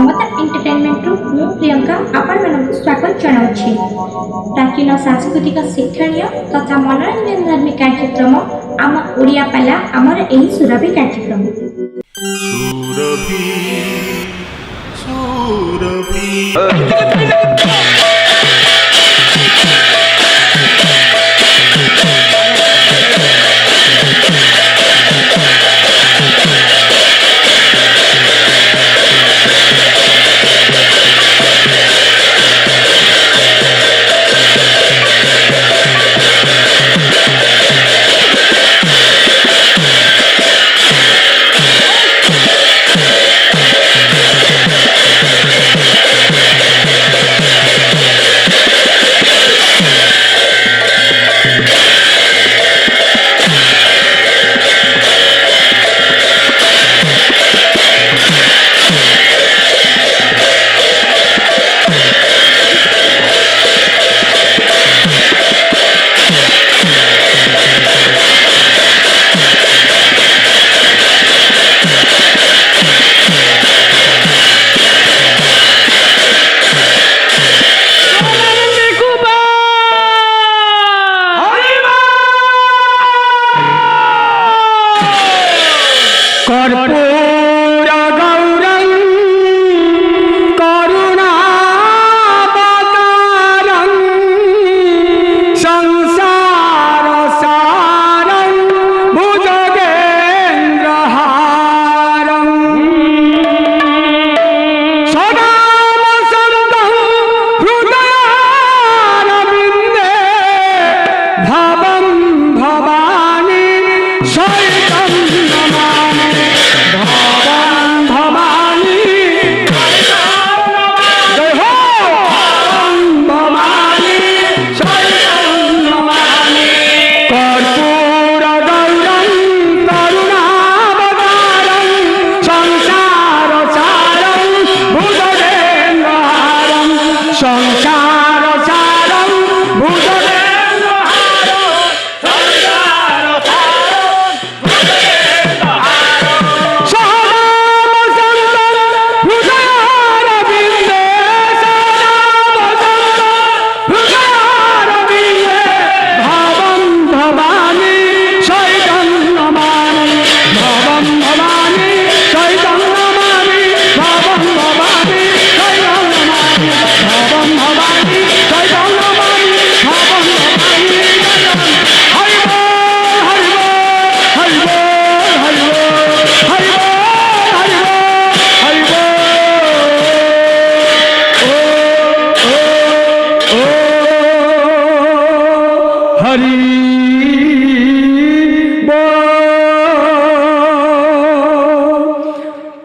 ମମତା ଏଣ୍ଟରଟେନମେଣ୍ଟରୁ ମୁଁ ପ୍ରିୟଙ୍କା ଆପଣମାନଙ୍କୁ ସ୍ୱାଗତ ଜଣାଉଛି। ପ୍ରାଚୀନ ସାଂସ୍କୃତିକ ଶିକ୍ଷଣୀୟ ତଥା ମନୋରଞ୍ଜନ ଧର୍ମୀ କାର୍ଯ୍ୟକ୍ରମ ଆମ ଓଡ଼ିଆ ପାଲା ଆମର ଏହି ସୁରଭି କାର୍ଯ୍ୟକ୍ରମ।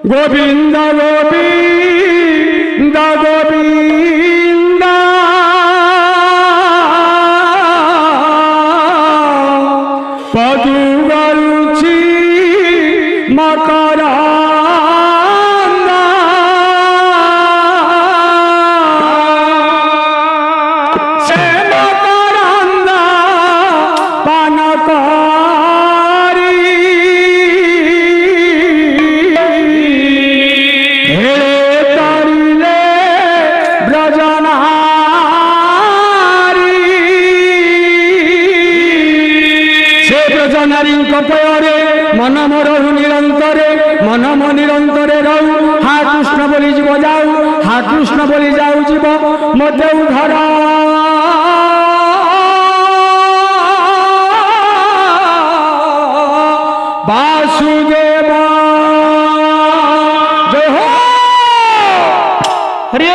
गोविंद गोविंद गोविंद पदु गरुछि मकरंद से मकरंद पान मन मोरहु निरंतरे मन मो निरंतरे रहू हा कृष्ण बोली जीव जाऊ हा कृष्ण बोली जाऊ जीव मते उधर वासुदेव जय हो हरि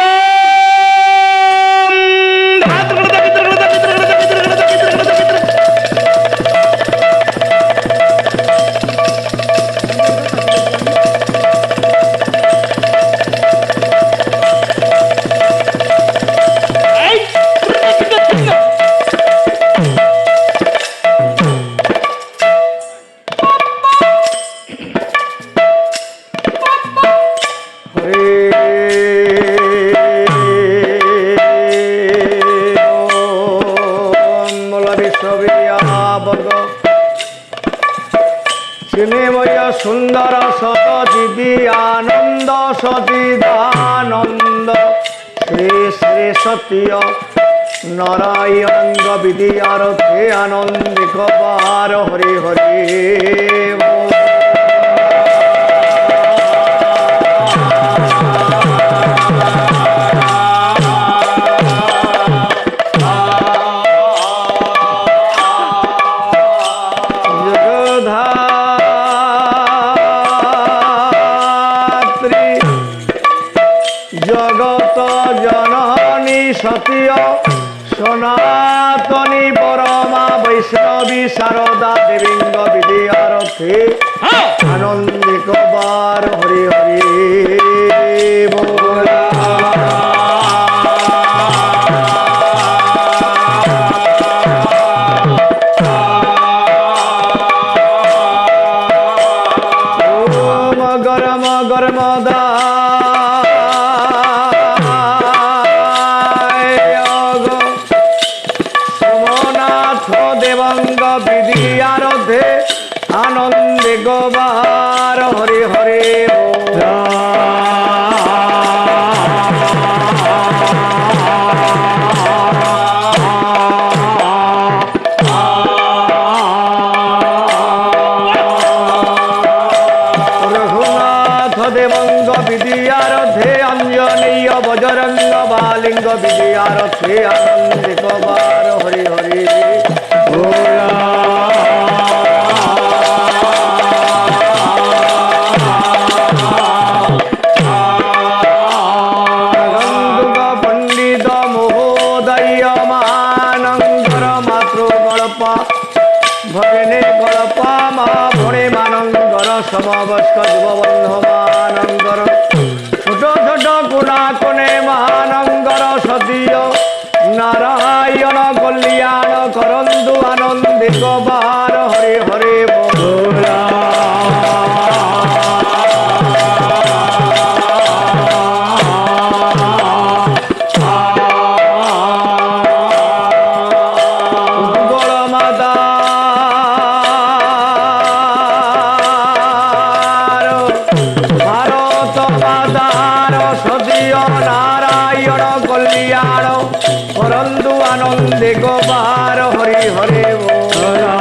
সচিদানন্দ শ্রী শ্রী সত্য নারায়ণ বিদ্যার্থে আনন্দিক বার হরি হরি বল। জগত জননী সত্য সনাতনী পরমা বৈষ্ণবী শারদা দেবীঙ্গ বিদ্যার্থে আনন্দিক বার হরি হরি বল। গরম গরম দা দেবঙ্গ বিদ্যার্থে আনন্দে গোবার হরি হরি রঘুনাথ দেবঙ্গ বিদ্যার্থে অঞ্জনেয় বজরঙ্গ বালিঙ্গ বিদ্যার্থে আনন্দে গোবার হরি হরি পণ্ডিত মহোদয় মানঙ্গর মাতৃ গল্প ভগিনী গল্প মা ভণি মানঙ্গর সমবস্ক যুববন্ধ মানঙ্গর ছোট ছোট কোনা কোনে মানঙ্গর সদীয় নারায়ণ কল্যাণ করন্দু আনন্দিক বার হরে হরে বলা। ভারত মাতার সদীয় নারায়ণ কল্যাণ করন্দু আনন্দে গোবার হরি হরে বলা।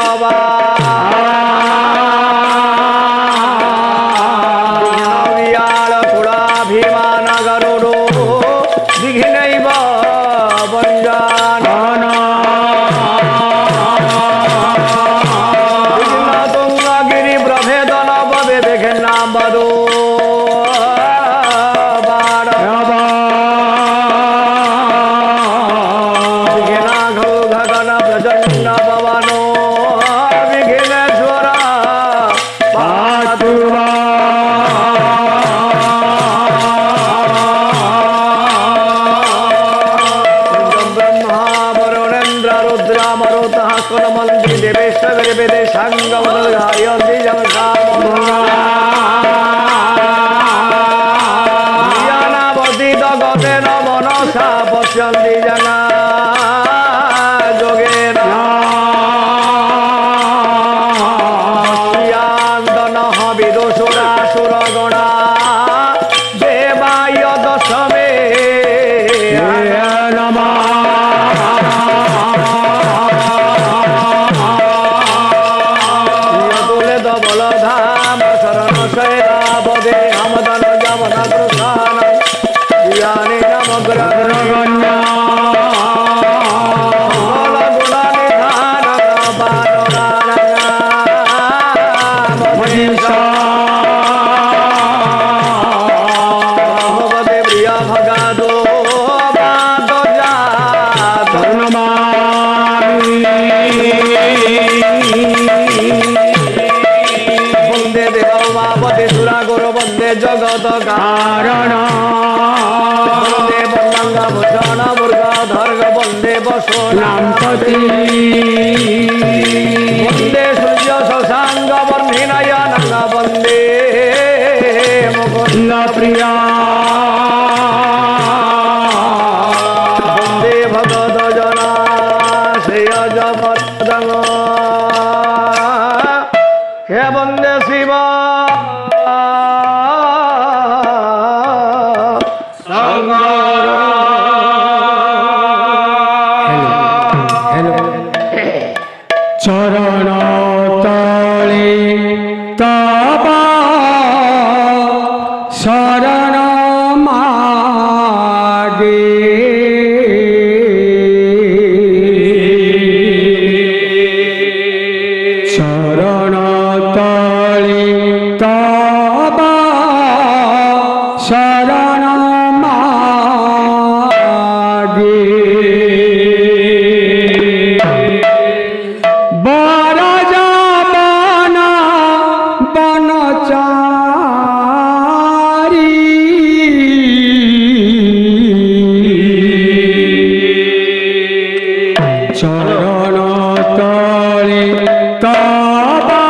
অবা বিয়াল কুড়াভিমান গরুড়ো বিঘ্নৈব বঞ্জান বিঘ্ন তুঙ্গগিরি প্রভেদন ববে বিঘ্না বদো প্রচন্ড পবনো বিঘ্নেশ্বর পাতুবা ব্রহ্মা বরুণেন্দ্র রুদ্র মরুত কুলমন্ত্রী দেবেশ্বর বেদে সাঙ্গম গায়ন্তি জনসাবতীত গতেন মনসা পশ্যন্তি জনা যোগেন বিদুষুরা সুরগণা দেবায় দশমে তুলে বলধাম শরণ শৈরাবদে আমদন যমন কৃষ্ণ জ্ঞানী নমগ্রগণ্য ভগবতে প্রিয় ভগাদো বন্দে দেব উমাপতি সুরা গুরু বন্দে জগত কারণ বন্দে বল্লঙ্গ ভূষণ মুর্গ ধর্গ বন্দে বসুনাম্পতি বন্দে সূর্য শশাঙ্গ বর্ণিনয়নঙ্গ বন্দে মুকুন্দ প্রিয়া বন্দে ভগত জনা শ্রেয় জপদঙ্গ হে বন্দে শিব চরণ তলে তবা শরণ মাগে চরণ তলে তবা শরণ মাগে চরণ তলে তবা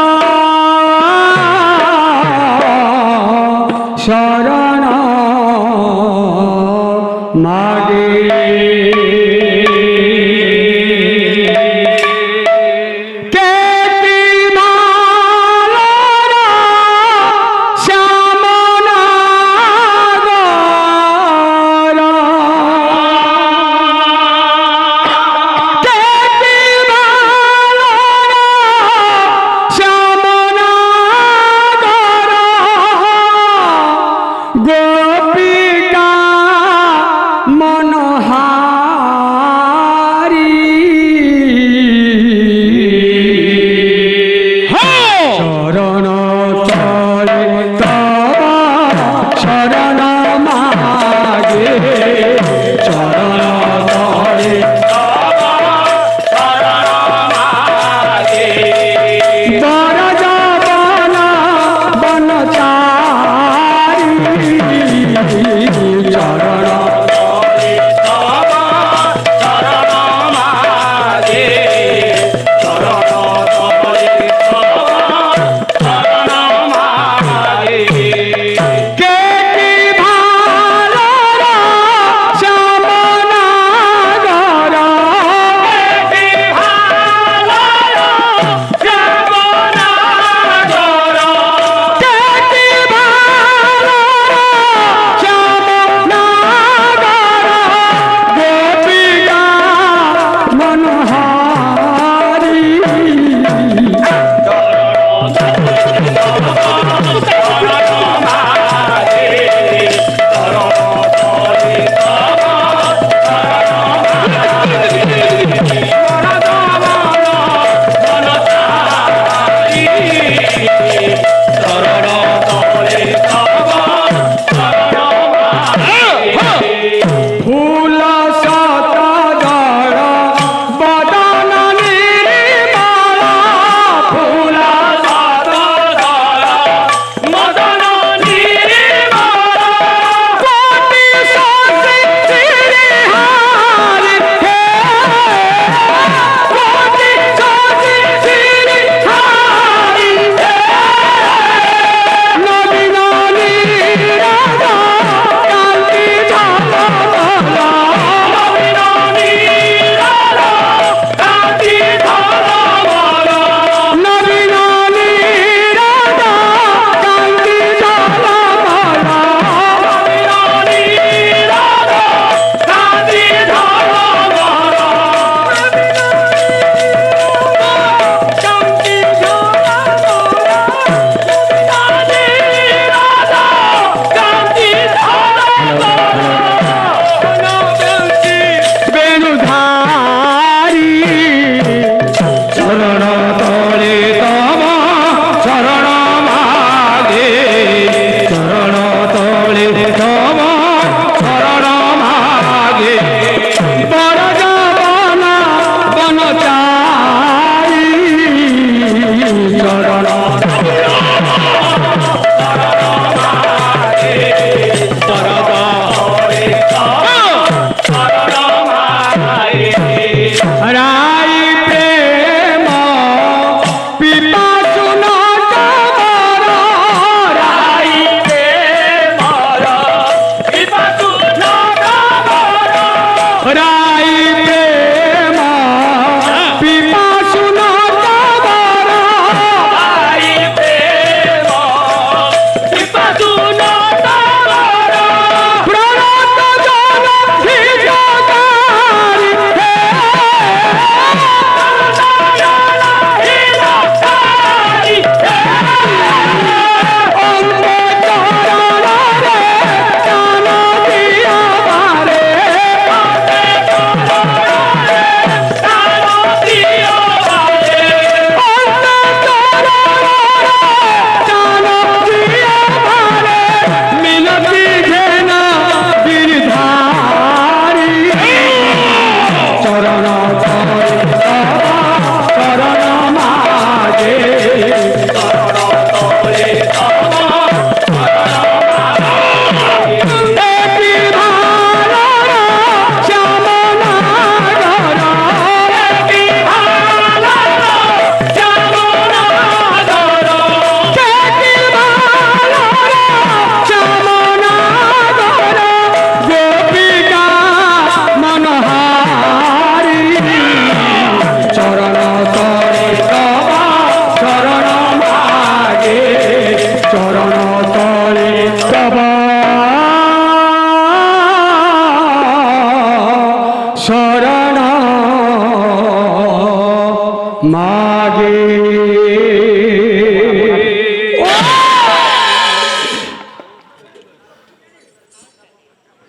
হে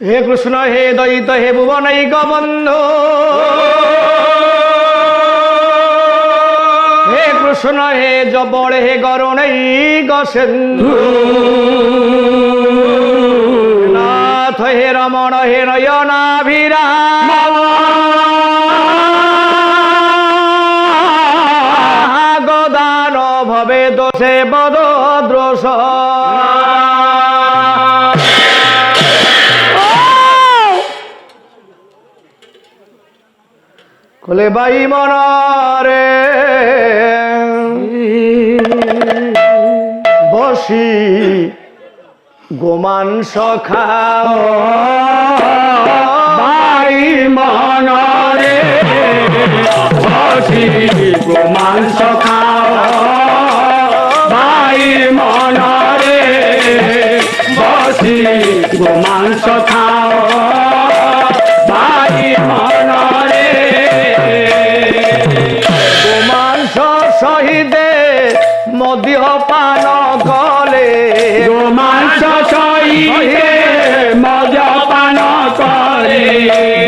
হে কৃষ্ণ হে দয়িত হে ভুবনৈক বন্ধু হে কৃষ্ণ হে জবর হে গরুণৈক সিন্ধু নাথ হে রমণ হে নয়নাভিরা গদান ভবে দোষে বদদ্রোষ কলে বাই মনরে বসি গোমাংস খাও বাই মনরে বসি গোমাংস খাও বাই মনরে বসি গোমাংস খাও বাই মনরে গোমাংস সহিতে মদ্য পান কলে গোমাংস সহিতে মদ্যপান করে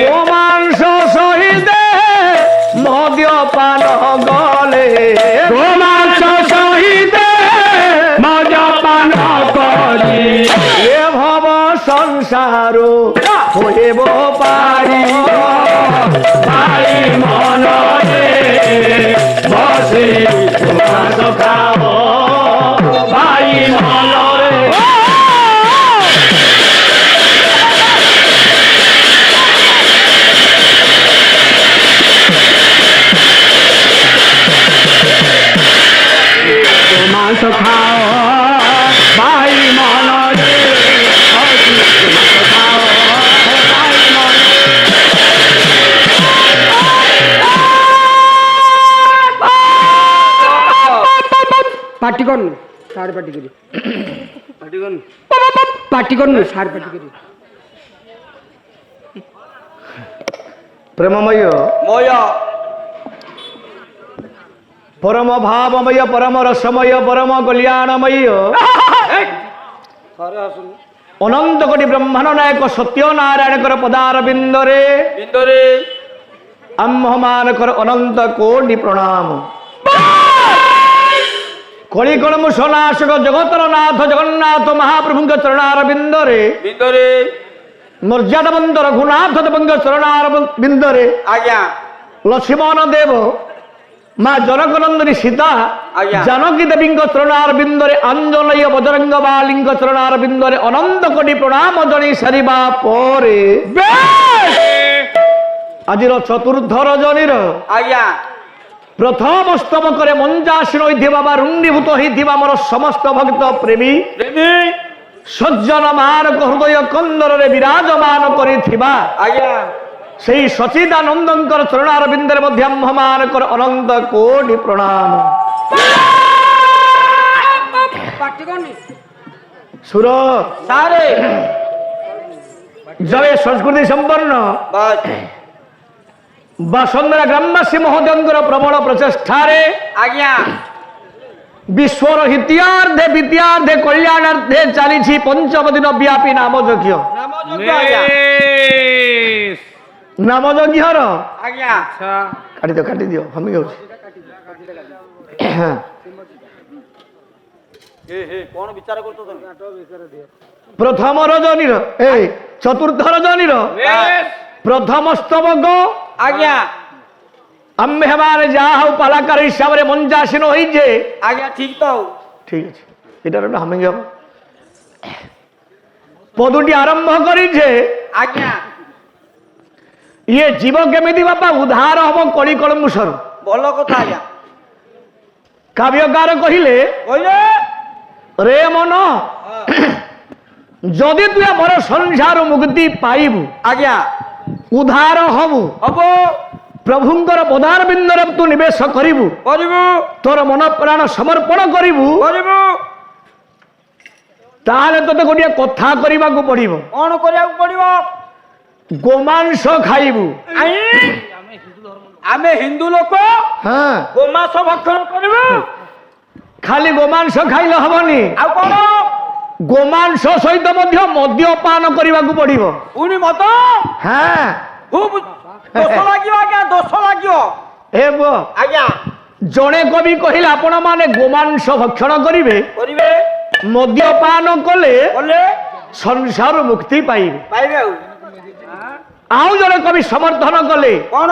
গোমাংস সহিতে মদ্য পান গলে গোমাংস সহিতে মদ্যপান করে এ ভব সংসার হইব পারি ভাই মনরে বসে গোমাংস খাও ভাই মনরে গোমাংস খাও ভাই মনরে গোমাংস খাও ভাই মনরে পার্টি করুন সাড়ে পার্টি করি পার্টি করুন সাড়ে পার্টি করি প্রেমময় পরম ভাবময় পরম রসময় পরম কল্যাণময় অনন্ত কোটি ব্রহ্মাণ্ড নায়ক সত্য নারায়ণকর পদার বিন্দরে আম্ভমানকর অনন্ত কোটি প্রণাম কলিকল মুসনাশক জগতর নাথ জগন্নাথ মহাপ্রভুঙ্ক চরণার বিন্দরে মর্যাদাবন্ত রঘুনাথ দেবঙ্গ চরণার বিন্দরে আজ্ঞা লক্ষ্মণ দেব মা জনকনন্দনী সীতা জানকী দেবীঙ্ক চরণার বিন্দরে আঞ্জনেয় বজরঙ্গ বালিঙ্ক চরণার বিন্দরে অনন্ত কোটি প্রণাম জনি সারিবা পরে আজির চতুর্থ রজনীর আজ্ঞা প্রথম স্তবকরে মঞ্চাসীন হইথিবা বা রুণ্ডীভূত হইথিবা মোর সমস্ত ভক্ত প্রেমী সজ্জন মানক হৃদয় কন্দরে বিরাজমান করিথিবা আজ্ঞা সেই সচিদানন্দঙ্কর চরণার বিন্দের মধ্যে আম্ভমানকর অনন্ত কোটি প্রণাম সুর সারে জয় সংস্কৃতি সম্পন্ন বাস বাসন্দরা গ্রামবাসী মহোদয়ঙ্কর প্রবল প্রচেষ্টারে আজ্ঞা বিশ্বর হিতিয়ার্ধে বিদ্যার্ধে কল্যাণার্ধে চালিছি পঞ্চম দিন ব্যাপী নামযজ্ঞ নামযোগ্য আজ্ঞা নামযজ্ঞর আজ্ঞা কাটি দিও আমি যাচ্ছি কোন বিচার করতো তুমি প্রথম রজনীর এই চতুর্থ রজনীর প্রথম স্তবক আজ্ঞা আম্ভে হেমারে যা হও পালাকার হিসাবে মঞ্চাসীন হইছে আজ্ঞা ঠিক তো ঠিক আছে এটার একটা হামিং যাব পদুটি আরম্ভ করিছে আজ্ঞা ইয়ে জীব কেমিতি বাপা উদ্ধার হব কলি কলম্বুসর ভাল কথা আজ্ঞা কাব্যকার কহিলে কইলে রে মন যদি তুই আমার সংসার মুক্তি পাইবু আজ্ঞা উদ্ধার হবু হব প্রভুঙ্কর পদার বিন্দরে তু নিবেশ করিবু করিবু তোর মন প্রাণ সমর্পণ করিবু করিবু তাহলে তোতে গোটিয়ে কথা করিবাকু পড়িব কোন করিବାକୁ ପଡିବ গোমাংস খাইবু ଆମେ ହିନ୍ଦୁ ଲୋକ হ্যাঁ ଗୋମାଂସ ଭକ୍ଷଣ କରିବୁ খালি গোমাংস খাইলে হবনি ଆଉ କଣ গোমাংস সহিত মধ্য মদ্যপান করিবাকু পড়িব ପୁଣି ମଦ হ্যাঁ ଖୁବ ଦୋଷ ଲାଗିବ ଆଜ୍ଞା ଦୋଷ ଲାଗିବ এ বো ଆଜ୍ଞା জনে কবি কহিলে আপন মানে গোমাংস ভক্ষণ করিবে କରିବେ মদ্যপান কলে କଲେ সংসার মুক্তি পাইবে ପାଇବେ আউ জনে কবি সমর্থন কলে କଣ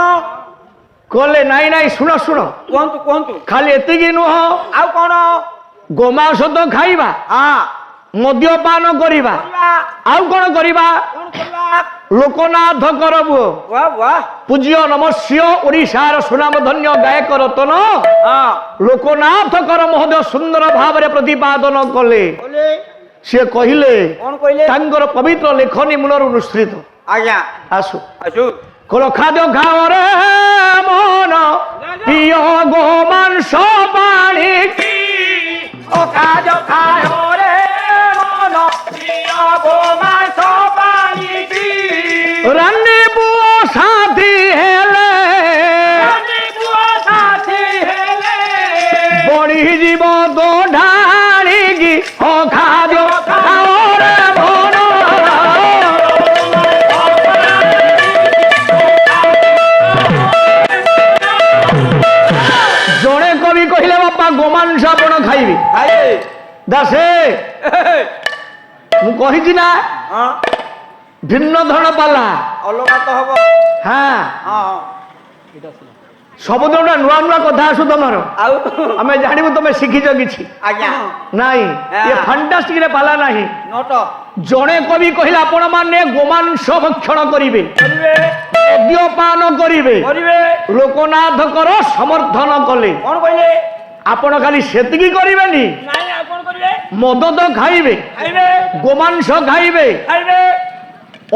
কলে নাই নাই শুণ শুণ କୁହନ୍ତୁ କୁହନ୍ତୁ খালি এতিকি নুহ ଆଉ କଣ গোমাংস তো খাইবা ହଁ মদ্যপান করিবা କରିବା আউ কোন করিবা କଣ କରିବା লোকনাথ করবু ବାহ ବାହ পূজ্য নমস্য ওড়িশার সুনামধন্য গায়ক রতন ହଁ লোকনাথ কর মহোদয় সুন্দর ভাবে প্রতিপাদন কলে କଲେ সে কহিলে କଣ କହିଲେ তাঙ্কর পবিত্র লেখনী মূলর অনুসৃত ଆଜ୍ଞା আসু ଆସୁ কোন খাদ্য খাও রে মন প্রিয় গো মাংস পানি ও খাদ্য খায় রে মন প্রিয় গোমাংস পানি রান্নি বুয়ো সাথী হেলে বড়ি জীব তো ঢাড়িকি ও খাদ্য খাও রে মন জনে কবি কহিলে বাপা গোমাংস আপন খাইবি ଖାଇବେ দাসে ମୁଁ କହିଛି ନା ହଁ ଭିନ୍ନ ଧରଣ ପାଲା ଅଲଗା ତ ହବ ହଁ ହଁ ସବୁଦିନ ଗୋଟେ ନୂଆ ନୂଆ କଥା ଆସୁ ତମର ଆଉ ଆମେ ଜାଣିବୁ ତମେ ଶିଖିଛ କିଛି ଆଜ୍ଞା ନାଇଁ ଏ ଫାଣ୍ଟାଷ୍ଟିକ ରେ ପାଲା ନାହିଁ ନଟ ଜଣେ କବି କହିଲେ ଆପଣ ମାନେ ଗୋମାଂସ ଭକ୍ଷଣ କରିବେ କରିବେ ମଦ୍ୟପାନ କରିବେ କରିବେ ଲୋକନାଥଙ୍କର ସମର୍ଥନ କଲେ କଣ କହିଲେ ଆପଣ ଖାଲି ସେତିକି କରିବେନି ନାଇଁ ଆଉ କଣ କରିବେ ମଦ ତ ଖାଇବେ ଖାଇବେ ଗୋମାଂସ ଖାଇବେ ଖାଇବେ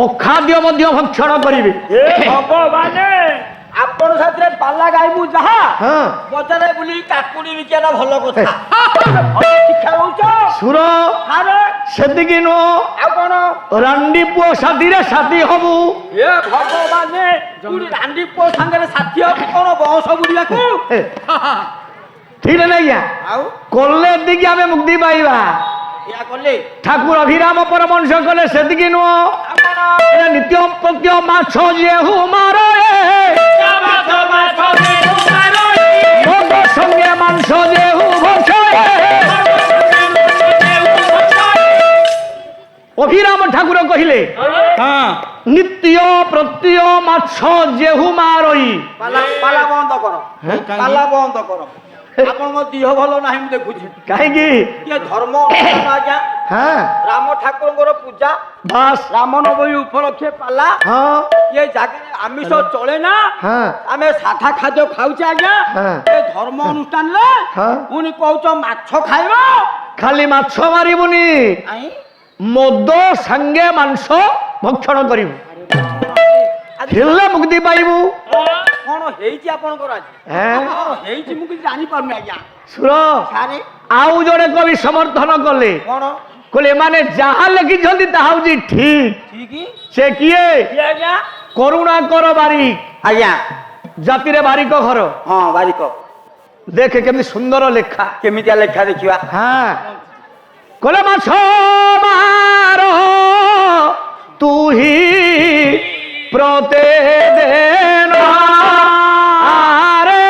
ଅଖାଦ୍ୟ ମଧ୍ୟ ଭକ୍ଷଣ କରିବେ ଏ ଭଗବାନ ଆପଣ ସାଥିରେ ପାଲା ଗାଇବୁ ଯାହା ହଁ ବଜାରରେ ବୁଲି କାକୁଡି ବିକିବା ଭଲ କଥା ଭଲ ଶିକ୍ଷା ଦଉଛ ସୁର ଆରେ ସେତିକି ନୁହଁ ଆଉ କଣ ରାଣ୍ଡି ପୁଅ ସାଥିରେ ସାଥୀ ହବୁ ଏ ଭଗବାନ କୋଉଠି ରାଣ୍ଡି ପୁଅ ସାଙ୍ଗରେ ସାଥୀ ହବୁ କଣ ବଂଶ ବୁଲିବାକୁ ଠିକ ନାଇଁ ଆଜ୍ଞା ଆଉ କଲେ ଏତିକି ଆମେ ମୁକ୍ତି ପାଇବା ଇଆ କଲେ ଠାକୁର ଅଭିରାମ ପରମଂଶ କଲେ ସେତିକି ନୁହଁ ଆଉ କଣ ଏ ନିତ୍ୟ ପ୍ରତ୍ୟ ମାଛ ଯେହୁ ମାର ଭୋଗ ସଙ୍ଗେ ମାଂସ ଯେହୁ ଭକ୍ଷ ଅଭିରାମ ଠାକୁର କହିଲେ ନିତ୍ୟ ପ୍ରତ୍ୟ ମାଛ ଯେହୁ ମାରଇ ପାଲା ବନ୍ଦ କର ପାଲା ବନ୍ଦ କର ଆପଣଙ୍କ ଦେହ ଭଲ ନାହିଁ ମୁଁ ଦେଖୁଛି କାହିଁକି ଇଏ ଧର୍ମ ଅନୁଷ୍ଠାନ ଆଜ୍ଞା ହଁ ରାମ ଠାକୁରଙ୍କର ପୂଜା ବାସ୍ ରାମନବମୀ ଉପଲକ୍ଷେ ପାଲା ହଁ ଇଏ ଜାଗାରେ ଆମିଷ ଚଳେ ନା ହଁ ଆମେ ସାଧା ଖାଦ୍ୟ ଖାଉଛେ ଆଜ୍ଞା ହଁ। ଏ ଧର୍ମ ଅନୁଷ୍ଠାନରେ ହଁ। ପୁଣି କହୁଛ ମାଛ ଖାଇବ ଖାଲି ମାଛ ମାରିବୁନି କାଇଁ? ମଦ ସାଙ୍ଗେ ମାଂସ ଭକ୍ଷଣ କରିବୁ ଆଜି ହେଲେ ମୁକ୍ତି ପାଇବୁ କଣ ହେଇଛି ଆପଣଙ୍କର ଆଜି ହେଁ? କଣ ହେଇଛି ମୁଁ କିଛି ଜାଣିପାରୁନି ଆଜ୍ଞା ସୁର ସାରେ ଆଉ ଜଣେ କବି ସମର୍ଥନ କଲେ କଣ କହିଲେ ଏମାନେ ଯାହା ଲେଖିଛନ୍ତି ତାହା ହଉଛି ଠିକ ଠିକ ସେ କିଏ କିଏ ଆଜ୍ଞା କରୁଣାକର ବାରିକ ଆଜ୍ଞା ଜାତିରେ ବାରିକ ଘର ହଁ ବାରିକ ଦେଖେ କେମିତି ସୁନ୍ଦର ଲେଖା କେମିତିଆ ଲେଖା ଦେଖିବା হ্যাঁ কলে মাছ মার তুহি প্রতে দেন আরে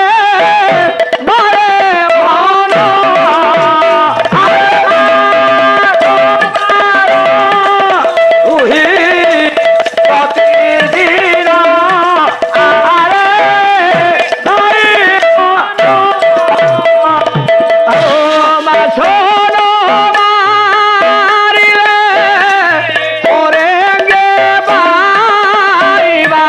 বারে মন তুহি প্রতিদিন আরে বারে মন মাছ মারিলে ওরে গে বাড়িবারে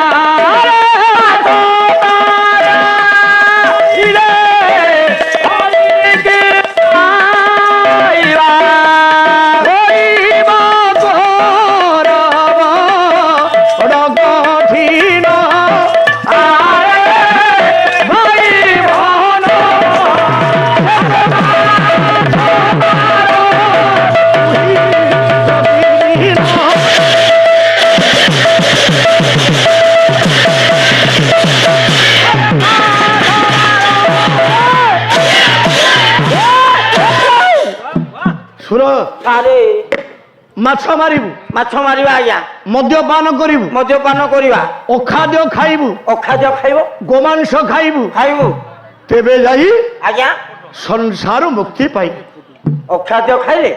ସୁର ଆରେ ମାଛ ମାରିବୁ, ମାଛ ମାରିବା ଆଜ୍ଞା, ମଦ୍ୟପାନ କରିବୁ, ମଦ୍ୟପାନ କରିବା, ଅଖାଦ୍ୟ ଖାଇବୁ, ଅଖାଦ୍ୟ ଖାଇବ, ଗୋମାଂସ ଖାଇବୁ, ଖାଇବୁ ତେବେ ଯାଇ ଆଜ୍ଞା। ସଂସାର ମୁକ୍ତି ପାଇବୁ। ଅଖାଦ୍ୟ ଖାଇଲେ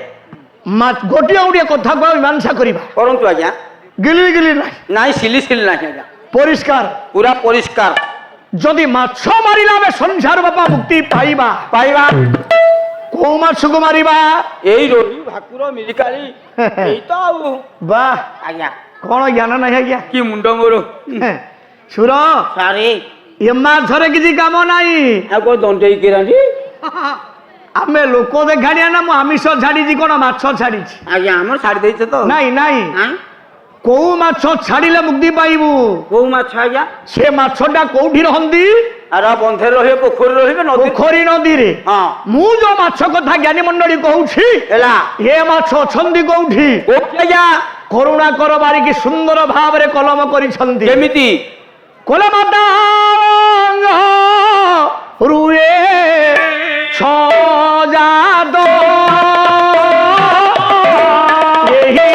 ଗୋଟିଏ ଗୋଟିଏ କଥାକୁ ଆମେ ମୀମାଂସା କରିବା, କରନ୍ତୁ ଆଜ୍ଞା। ଗିଲି ଗିଲି ନାହିଁ, ନାଇଁ ସିଲି ସିଲି ନାହିଁ ଆଜ୍ଞା, ପରିଷ୍କାର। ପୁରା ପରିଷ୍କାର ଯଦି ମାଛ ମାରିଲା ଆମେ ସଂସାର ବାପା ମୁକ୍ତି ପାଇବା, ପାଇବା। କୋଉ ମାଛକୁ ମାରିବା? ଏଇ ରୋହି ଭାକୁର ମିରିକାଳି ଏଇ ତ ଆଉ ବାଃ, ଆଜ୍ଞା। କଣ ଜ୍ଞାନ ନାହିଁ ଆଜ୍ଞା। କି ମୁଣ୍ଡ ମୋର ସୁର ସାରେ ଏ ମାଛରେ କିଛି କାମ ନାହିଁ। ଆଉ କଣ ଦଣ୍ଡେଇ କିରାନ୍ତି ଆମେ ଲୋକ ଦେଖାଣିଆ ନା, ମୁଁ ଆମିଷ ଛାଡ଼ିଛି କଣ ମାଛ ଛାଡ଼ିଛି? ଆଜ୍ଞା। ଆମର ଛାଡ଼ି ଦେଇଛ ତ? ନାଇଁ ନାଇଁ, ଆଁ? କୋଉ ମାଛ ଛାଡ଼ିଲେ ମୁକ୍ତି ପାଇବୁ? କୋଉ ମାଛ ଆଜ୍ଞା? ସେ ମାଛଟା କୋଉଠି ରହନ୍ତି? ଆର ବନ୍ଧରେ ରହିବେ, ପୋଖରୀ ରହିବେ, ନଦୀ ପୋଖରୀ ନଦୀରେ। ହଁ ମୁଁ ଯୋଉ ମାଛ କଥା ଜ୍ଞାନୀ ମଣ୍ଡଳୀ କହୁଛି, ହେଲା। ଏ ମାଛ ଅଛନ୍ତି କୋଉଠି? କୋଉଠି ଆଜ୍ଞା? କରୁଣାକର ବାରିକି ସୁନ୍ଦର ଭାବରେ କଲମ କରିଛନ୍ତି। କେମିତି? କଲମଟା ରୁଏ ସଜାଦ ଏହି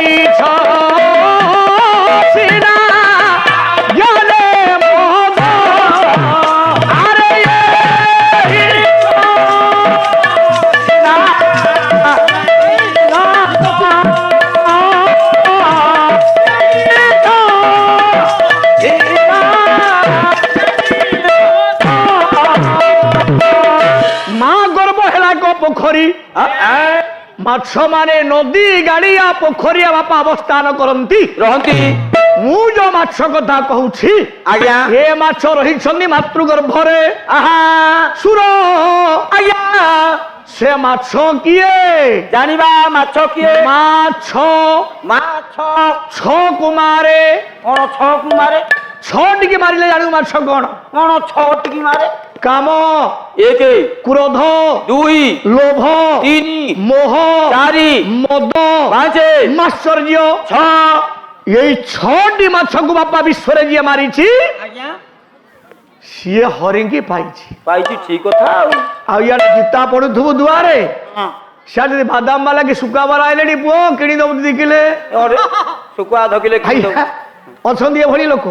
ଛସିନା জ্ঞানে মদ আরে এই ছসিনা মা গর্ব হেলা পোখরী মাছ মানে নদী গাড়িয়া পোখরিয়া বাপা অবস্থান করନ୍ତି ରହନ୍ତି ମୁଁ ଯୋଉ ମାଛ କଥା କହୁଛି ଆଜ୍ଞା। ଏ ମାଛ ରହିଛନ୍ତି ମାତୃ ଗର୍ଭରେ। ଆହା ସୁର ଆଜ୍ଞା। ସେ ମାଛ କିଏ? ଜାଣିବା ମାଛ କିଏ? ମାଛ ମାଛ ଛକୁ ମାରେ। କଣ ଛଅକୁ ମାରେ? ଛଅ ଟିକେ ମାରିଲେ ଜାଣିବୁ ମାଛ କଣ? କଣ ଛଅଟିକି ମାରେ? କାମ, ଏକ, କ୍ରୋଧ, ଦୁଇ, ଲୋଭ, ତିନି, ମୋହ, ଚାରି, ମଦ, ପାଞ୍ଚ, ମାଶ୍ଚର୍ଯ୍ୟ, ଛଅ। ଏଇ ଛଅଟି ମାଛକୁ ବାପା ବିଶ୍ୱରେ ଯିଏ ମାରିଛି ଆଜ୍ଞା। ସିଏ ହରିଙ୍କି ପାଇଛି। ପାଇଛି ଠିକ କଥା ଆଉ। ଆଉ ଇଆଡେ ଗୀତା ପଢୁଥିବୁ ଦୁଆରେ, ହଁ। ସିଆଡେ ଯଦି ବାଦାମ ବାଲା କି ଶୁଖା ବାଲା ଆଇଲେଣି, ପୁଅ କିଣିଦବୁ ଦେଖିଲେ। ଅରେ, ଶୁଖୁଆ ଧକିଲେ କି ଆଜ୍ଞା, ଅଛନ୍ତି ଏଭଳି ଲୋକ।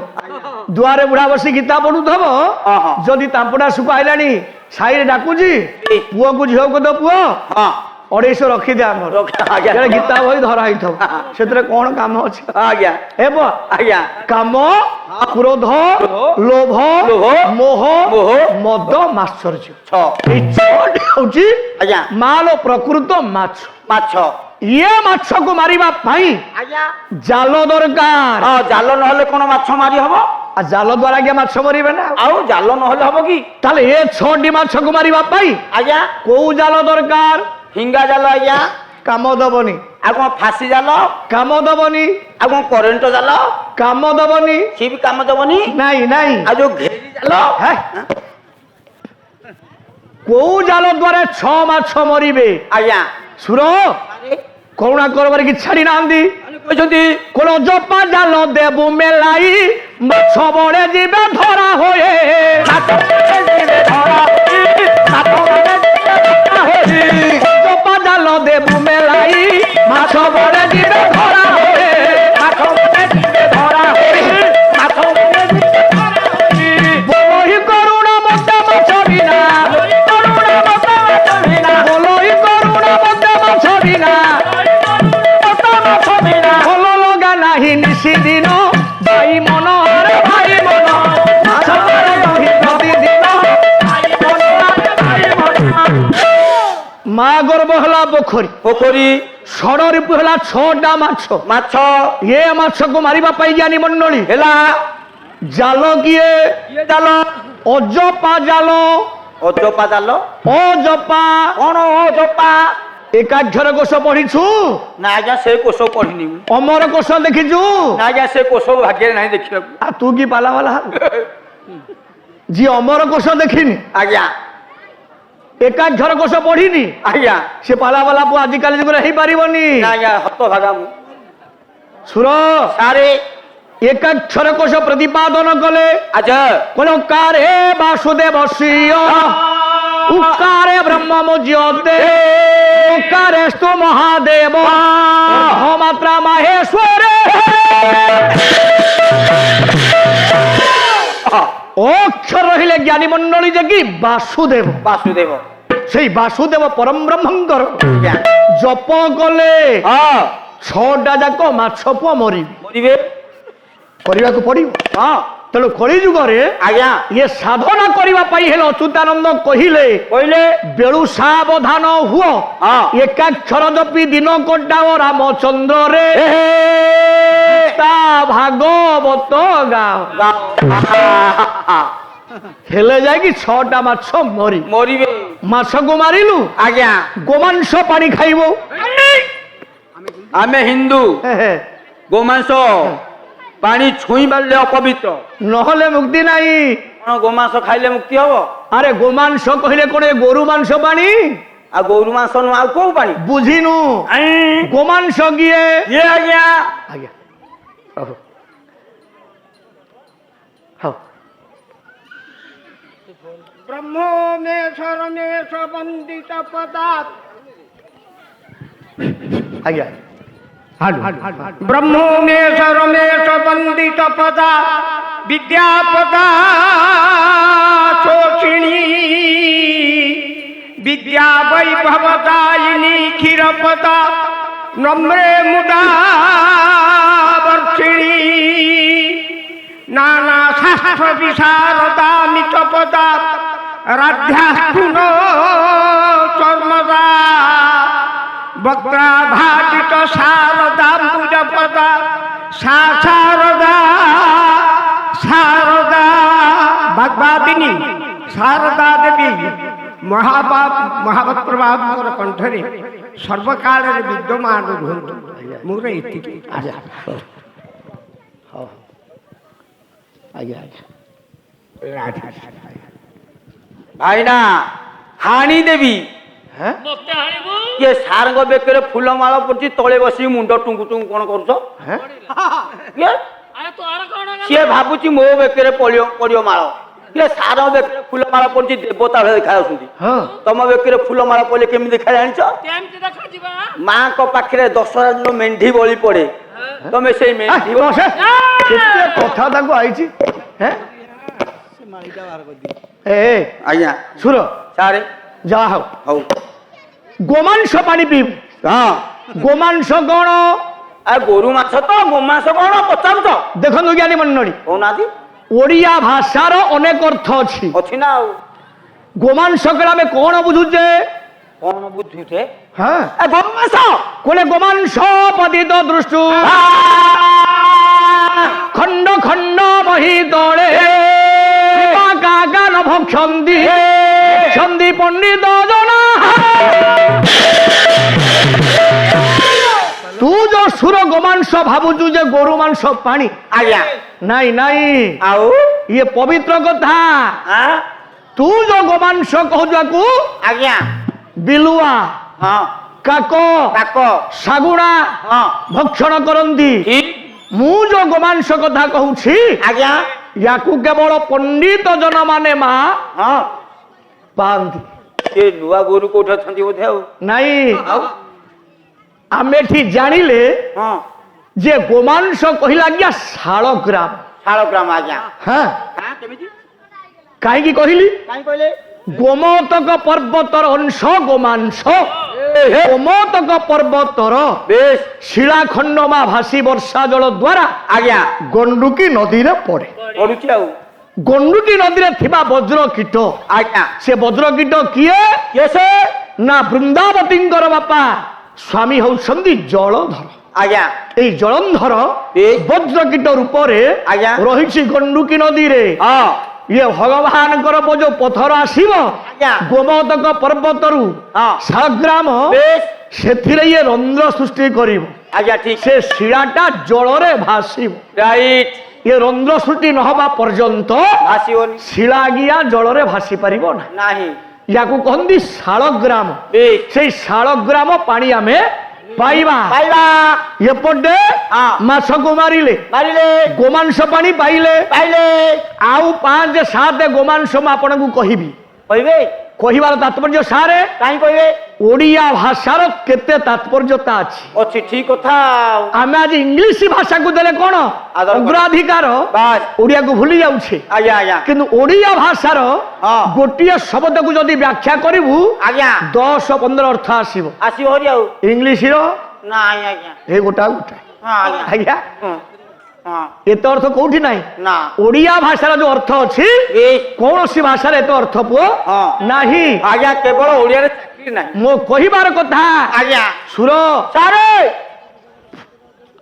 ଦୁଆରେ ବୁଢା ବସି ଗୀତା ପଢୁଥିବ, ହଁ, ହଁ। ଯଦି ତାମ୍ପଟା ଶୁଖା ଆଇଲାଣି ସାହିରେ ଡାକୁଛି, ପୁଅକୁ ଝିଅକୁ ତ ପୁଅ ହଁ 250 ରଖିଦେ ଆମର। ଆଜ୍ଞା। ସେଟା ଗୀତା ବହି ଧରା ହେଇଥିବ, ସେଥିରେ କଣ କାମ ଅଛି? ଆଜ୍ଞା ହେବ ଆଜ୍ଞା। କାମ, କ୍ରୋଧ, ଲୋଭ, ମୋହ, ମଦ, ମାଶ୍ଚର୍ଯ୍ୟ। ଛଅ। এই ଛଅଟି ହଉଛି ଆଜ୍ଞା। ମାଲ ପ୍ରକୃତ ମାଛ। ମାଛ। ଇଏ ମାଛକୁ ମାରିବା ପାଇଁ ଆଜ୍ଞା। ଜାଲ ଦରକାର। ହଁ, ଜାଲ ନହେଲେ କଣ ମାଛ ମାରି ହବ? ଆଉ ଜାଲ ଦ୍ଵାରା ଆଜ୍ଞା ମାଛ ମରିବେ ନା। ଆଉ ଜାଲ ନହେଲେ ହବ କି? ତାହେଲେ ଏ 6ଟି ମାଛକୁ ମାରିବା ପାଇଁ ଆଜ୍ଞା। କୋଉ ଜାଲ ଦରକାର? ଫିଙ୍ଗା ଜାଲ ଆଜ୍ଞା। କାମ ଦବନି। ଆଉ କଣ ଫାସି ଜାଲ? କାମ ଦବନି। ଆଉ କଣ କରେଣ୍ଟ ଜାଲ? କାମ ଦବନି। ସିଏ ବି କାମ ଦବନି। ନାଇଁ ନାଇଁ, ଆଉ ଯୋଉ ଘେରି ଜାଲ? ହେ? କୋଉ ଜାଲ ଦ୍ଵାରା 6 ମାଛ ମରିବେ? ଆଜ୍ଞା। ସୁର କରୁଣା କରବାରେ କି ଛାଡି ନାହାନ୍ତି। କହିଛନ୍ତି কোন জপা জাল দেবু মেলাই মাছ বড়ে ଯିବେ ଧରା ହୋଏ। জপা জাল দেবু মেলাই মাছ বড়ে ଯିବେ ଧରା ହୋଏ। বলহি করুণা মধ্যে মাছ বিনা, বলহি করুণা মধ্যে মাছ বিনা, ଭଲ ଲଗା ନାହିଁ ନିଶିଦିନ ଭାଇ ମନ ଆରେ ଭାଇ ମନ ମାଛ ଧରା ରହି ପ୍ରତିଦିନ। ମା ଗର୍ବ ହେଲା ପୋଖରୀ, ପୋଖରୀ ଷଡ଼ରିପୁ ହେଲା 6ଟା ମାଛ। ମାଛ ଏ ମାଛକୁ ମାରିବା ପାଇଁ ଜ୍ଞାନୀ ମଣ୍ଡଳୀ ହେଲା। ଜାଲ କିଏ? କିଏ ଜାଲ? ଅଜପା ଜାଲ। ଅଜପା ଜାଲ? ଅଜପା କଣ ଅଜପା? ଏକାକ୍ଷର କୋଷ ପଢିଛୁ? ନା ଆଜ୍ଞା, ସେ କୋଷ ପଢିନି ମୁଁ। ଅମର କୋଷ ଦେଖିଛୁ? ନା ଆଜ୍ଞା, ସେ କୋଷ ଭାଗ୍ୟରେ ନାହିଁ ଦେଖିବାକୁ। ଆଉ ତୁ କି ପାଲା ବାଲା ଯିଏ ଅମର କୋଷ ଦେଖିନି, ଆଜ୍ଞା ଏକାକ୍ଷର କୋଷ ପଢିନି, ଆଜ୍ଞା। ସେ ପାଲା ବାଲା ପୁଅ ଆଜିକାଲି ଯୁଗରେ ହେଇପାରିବନି। ନା ଆଜ୍ଞା, ହତ ଭାଗା ମୁଁ। ସୁର ସାରେ ଏକାକ୍ଷର କୋଷ ପ୍ରତିପାଦନ କଲେ। ଆଚ୍ଛା। କଲକାରେ ବାସୁଦେବ ଶ୍ରୀୟ ଉକାରେ ବ୍ରହ୍ମ ମୁଜ୍ୟତେ ओंकारेस्तु महादेव मात्रा माहेश्वर अक्षर रहिले ज्ञानी मंडली जे कि वासुदेव বাসুদেব সেই বাসুদেব পরম ব্রহ্মঙ্কর জপ কলে হ্যাঁ ছটা যাক মাছ পুଅ মরিবে মরিবে କରିବାକୁ ପଡିବ হ্যাঁ ତେଣୁ କଳି ଯୁଗରେ আজ্ঞা ଇଏ ସାଧନା କରିବା ପାଇଁ ହେଲେ ଅଚ୍ୟୁତାନନ୍ଦ କହିଲେ কইলে ବେଳୁ ସାବଧାନ ହୁଅ ହଁ ଏକାକ୍ଷର ଜପି ଦିନ କଟାଅ ରାମଚନ୍ଦ୍ରରେ ତା ଭାଗବତ ଗାଅ গাও ହେଲେ ଯାଇକି ଛଅଟା ମାଛ ମରି মরিবে ମାଛକୁ ମାରିଲୁ আজ্ঞা ଗୋମାଂସ ପାଣି ଖାଇବ আমি হিন্দু গোমাংস পানি ছুঁই পারলে অপবিত্র ନହେଲେ ମୁକ୍ତି ନାହିଁ কোন গোমাংস খাইলে মুক্তি হব আরে গোমাংস କହିଲେ କଣ ଏ ଗୋରୁ ମାଂସ ପାଣି আর গরু মাংস নু আর কোউ পানি ବୁଝିନୁ ଗୋମାଂସ କିଏ ইয়ে আজ্ঞা ଆଜ୍ଞା ହଉ ହଉ ब्रह्मोमेश्वरमेश वंदित पदात् ଆଜ୍ଞା ब्रह्मोमेश्वरमेश वंदित पदात् विद्यापदा शोषिणी विद्या वैभवदायिनी क्षीरपदा नम्रे मुदा वर्षिणी नाना शास्त्र विशारदा मितपदा राध्यास्तुन चर्मदा वक्राभाटित शारदाम्बुजपदा शारदा शारदा भगवादिनी शारदा देवी महावत प्रभावर कंठरे सर्वकाल विद्यमान रुहतु मोर एतिकी ଆଜ୍ଞା ହଉ ହଉ ଆଜ୍ଞା ଆଜ୍ଞା ভাই না হানি দেবী হ্যাঁ ইয়ে সারঙ্গ বেকরে ফুলমাଳ পড়ছি তଳେ বসি মুন্ড টুঙ্কু টুঙ্কু কোন করছ হ্যাঁ ইয়ে ସିଏ ଭାବୁଛି ମୋ ବେକରେ ପଡିବ ମାଳ ଇଏ ସାର ବେକରେ ଫୁଲମାଳ ପଡିଛି ଦେବତା ଭଳି ଦେଖାଯାଉଛନ୍ତି ହଁ ତମ ବେକରେ ଫୁଲମାଳ ପଡିଲେ କେମିତି ଦେଖା ଜାଣିଛ ମାଙ୍କ ପାଖରେ ଦଶହରା ଦିନ ମେଣ୍ଢି ବଳି ପଡେ ତମେ ସେଇ ମେଣ୍ଢି ବସେ କେତେ କଥା ତାକୁ ଆଇଛି ହେ ଏ ଆଜ୍ଞା ସୁର ସାରେ ଯାହା ହଉ ହଉ ଗୋମାଂସ ପାଣି ପିଇବୁ ହଁ ଗୋମାଂସ କଣ ଆ ଗୋରୁ ମାଛ ତ ଗୋମାଂସ କଣ ପଚାରୁଛ ଦେଖନ୍ତୁ ଜ୍ଞାନୀ ମଣ୍ଡଳୀ କହୁନାହାନ୍ତି ଓଡ଼ିଆ ଭାଷାର ଅନେକ ଅର୍ଥ ଅଛି ଅଛି ନା ଆଉ ଗୋମାଂସ କଲେ ଆମେ କଣ ବୁଝୁଛେ କଣ ବୁଝୁଛେ হ্যাঁ ଗୋରୁ ମାଂସ কোলে গোমাংস পতিত দৃষ্টু খণ্ড খণ্ড বহি দলে কাগান ভক্ষন্তি সন্ধি পণ্ডিত জনা তু যে সুর গোমাংস ভাবুছু যে গরু মাংস পানি ଆଜ୍ଞା নাই নাই ଆଉ ইয়ে পবিত্র কথা ଆଁ? তু যে গোমাংস কহুছু ଆଜ୍ଞା বিলুয়া ହଁ কাক କାକ ଶାଗୁଣା ହଁ ଭକ୍ଷଣ କରନ୍ତି ଠିକ ମୁଁ ଯୋଉ ଗୋମାଂସ କଥା କହୁଛି ଆଜ୍ଞା ୟାକୁ କେବଳ ପଣ୍ଡିତ ଜନ ମାନେ ମା ହଁ ପାଆନ୍ତି ସେ ନୂଆ ଗୋରୁ କୋଉଠି ଅଛନ୍ତି ବୋଧେ ଆଉ ନାଇଁ ଆଉ ଆମେ ଏଠି ଜାଣିଲେ ହଁ ଯେ ଗୋମାଂସ କହିଲା ଆଜ୍ଞା ଶାଳଗ୍ରାମ ଶାଳଗ୍ରାମ ଆଜ୍ଞା ହଁ ହଁ କେମିତି କାହିଁକି କହିଲି କାହିଁ କହିଲେ ଗୋମତକ ପର୍ବତର ଅଂଶ ଗୋମାଂସ ଗୋମତକ ପର୍ବତର ବେଶ ଶିଳାଖଣ୍ଡ ମା ଭାସି ବର୍ଷା ଜଳ ଦ୍ୱାରା ଆଜ୍ଞା ଗଣ୍ଡୁକି ନଦୀରେ ପଡେ ପଢୁଛି ଆଉ ଗଣ୍ଡୁକି ନଦୀରେ ଥିବା ବଜ୍ର କୀଟ ଆଜ୍ଞା ସେ ବଜ୍ର କୀଟ କିଏ କିଏ ସେ ନା ବୃନ୍ଦାବତୀଙ୍କର ବାପା ସ୍ୱାମୀ ହଉଛନ୍ତି ଜଳଧର ଆଜ୍ଞା ଏଇ ଜଳନ୍ଧର ବଜ୍ର କୀଟ ରୂପରେ ଆଜ୍ଞା ରହିଛି ଗଣ୍ଡୁକି ନଦୀରେ ହଁ ଇଏ ଭଗବାନଙ୍କର ଯୋଉ ପଥର ଆସିବ ଆଜ୍ଞା ଗୋମତକ ପର୍ବତରୁ ହଁ ଶାଳଗ୍ରାମ ବେଶ ସେଥିରେ ଇଏ ରନ୍ଧ୍ର ସୃଷ୍ଟି କରିବ ଆଜ୍ଞା ଠିକ ସେ ଶିଳାଟା ଜଳରେ ଭାସିବ ରାଇଟ ଇଏ ରନ୍ଧ୍ର ସୃଷ୍ଟି ନହେବା ପର୍ଯ୍ୟନ୍ତ ଭାସିବନି ଶିଳା ଗିଆ ଜଳରେ ଭାସି ପାରିବ ନା ନାହିଁ ୟାକୁ କହନ୍ତି ଶାଳଗ୍ରାମ ବେଶ ସେଇ ଶାଳଗ୍ରାମ ପାଣି ଆମେ ପାଇବା ପାଇବା ଏପଟେ ହଁ ମାଛକୁ ମାରିଲେ ମାରିଲେ ଗୋମାଂସ ପାଣି ପାଇଲେ ପାଇଲେ ଆଉ 5-7 ଗୋମାଂସ ମୁଁ ଆପଣଙ୍କୁ କହିବି କହିବେ କହିବାର ତାତ୍ପର୍ଯ୍ୟ ସାରେ କାହିଁ କହିବେ ଓଡ଼ିଆ ଭାଷାର କେତେ ତାତ୍ପର୍ଯ୍ୟତା ଅଛି। ଅଛି ଠିକ କଥା ଆଉ। ଆମେ ଆଜି ଇଂଲିଶ ଭାଷାକୁ ଦେଲେ କଣ ଆଦର କର। ଅଗ୍ରାଧିକାର ବାସ୍ ଓଡ଼ିଆକୁ ଭୁଲି ଯାଉଛେ। ଆଜ୍ଞା ଆଜ୍ଞା କିନ୍ତୁ ଓଡ଼ିଆ ଭାଷାର ହଁ। ଗୋଟିଏ ଶବ୍ଦକୁ ଯଦି ବ୍ୟାଖ୍ୟା କରିବୁ ଆଜ୍ଞା 10-15 ଅର୍ଥ ଆସିବ। ଆସିବ ହରି ଆଉ ଇଂଲିଶର ନାଇଁ ଆଜ୍ଞା ଏ ଗୋଟା ଗୋଟା ହଁ ଆଜ୍ଞା ଆଜ୍ଞା ହଁ ହଁ ଏତେ ଅର୍ଥ କୋଉଠି ନାହିଁ। ନା ଓଡ଼ିଆ ଭାଷାର ଯୋଉ ଅର୍ଥ ଅଛି ବେଶ କୌଣସି ଭାଷାରେ ଏତେ ଅର୍ଥ ପୁଅ ହଁ। ନାହିଁ। ଆଜ୍ଞା କେବଳ ଓଡ଼ିଆରେ ଚାକିରି ନାହିଁ ମୋ କହିବାର କଥା ଆଜ୍ଞା ସୁର ସାରେ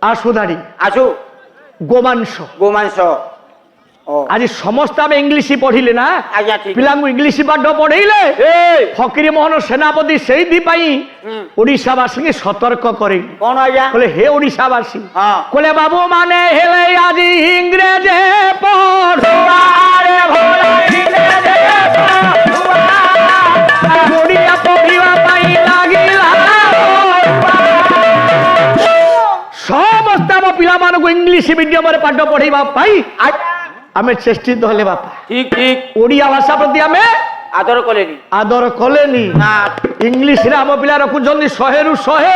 ଆସୁଧାଡ଼ି ଆସୁ ଗୋମାଂସ ଗୋମାଂସ ଓ ଆଜି ସମସ୍ତେ ଆମେ ଇଂଲିଶ ପଢିଲେ ନା ଆଜ୍ଞା ଠିକ ପିଲାଙ୍କୁ ଇଂଲିଶ ପାଠ ପଢେଇଲେ ଫକୀର ମୋହନ ସେନାପତି ସେଇଥିପାଇଁ ହୁଁ। ଓଡ଼ିଶାବାସୀକି ସତର୍କ କରେ କଣ ଆଜ୍ଞା କହିଲେ ହେ ଓଡ଼ିଶାବାସୀ ହଁ କହିଲେ ବାବୁ ମାନେ ହେଲେ ଆଜି ଇଂରେଜ ପଢୁଆରେ ଭଲା ଇଂରେଜ ପଢୁଆ ଓଡ଼ିଆ ପଢିବା ପାଇଁ ଲାଗିଲା ସମସ୍ତେ ଆମ ପିଲାମାନଙ୍କୁ ଇଂଲିଶ ମିଡିୟମରେ ପାଠ ପଢେଇବା ପାଇଁ ଆମେ ଚେଷ୍ଟିତ ହେଲେ ବାପା ଠିକ ଠିକ ଓଡ଼ିଆ ଭାଷା ପ୍ରତି ଆମେ ଆଦର କଲେନି ଆଦର କଲେନି। ନା ଇଂଲିଶରେ ଆମ ପିଲା ରଖୁଛନ୍ତି 100ରୁ 100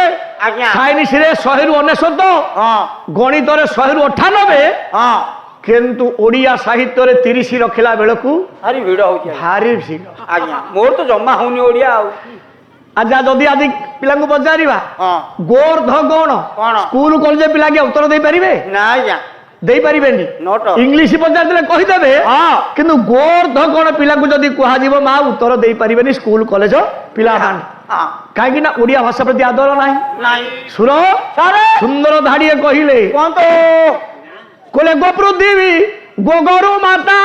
ଆଜ୍ଞା ସାଇନ୍ସରେ 100ରୁ 99 ହଁ ଗଣିତରେ 100ରୁ 98 ହଁ କିନ୍ତୁ ଓଡ଼ିଆ ସାହିତ୍ୟରେ 30 ରଖିଲା ବେଳକୁ ଭାରି ଭିଡ଼ ହଉଛି ଆଜ୍ଞା। ଭାରି ଭିଡ଼। ଆଜ୍ଞା ମୋର ତ ଜମା ହଉନି ଓଡ଼ିଆ ଆଉ ଆଚ୍ଛା ଯଦି ଆଜି ପିଲାଙ୍କୁ ପଚାରିବା ହଁ ଗୋର୍ଦ୍ଧ କଣ କଣ? ସ୍କୁଲ କଲେଜ ପିଲା କି ଉତ୍ତର ଦେଇପାରିବେ ନା ଆଜ୍ଞା ଦେଇପାରିବେନି। ନଟ ଇଂଲିଶ ପଚାରିଦେଲେ କହିଦେବେ ହଁ କିନ୍ତୁ ଗୋର୍ଦ୍ଧ କଣ ପିଲାକୁ ଯଦି କୁହାଯିବ ମା ଉତ୍ତର ଦେଇପାରିବେନି ସ୍କୁଲ କଲେଜ ପିଲାମାନେ। ହଁ କାହିଁକି ନା ଓଡ଼ିଆ ଭାଷା ପ୍ରତି ଆଦର ନାହିଁ। ନାଇଁ ସୁର ସାରେ ସୁନ୍ଦର ଧାଡ଼ିଏ କହିଲେ କୁହନ୍ତୁ କହିଲେ ଗୋ ପୃଥିବୀ ଗୋଗରୁ ମାତା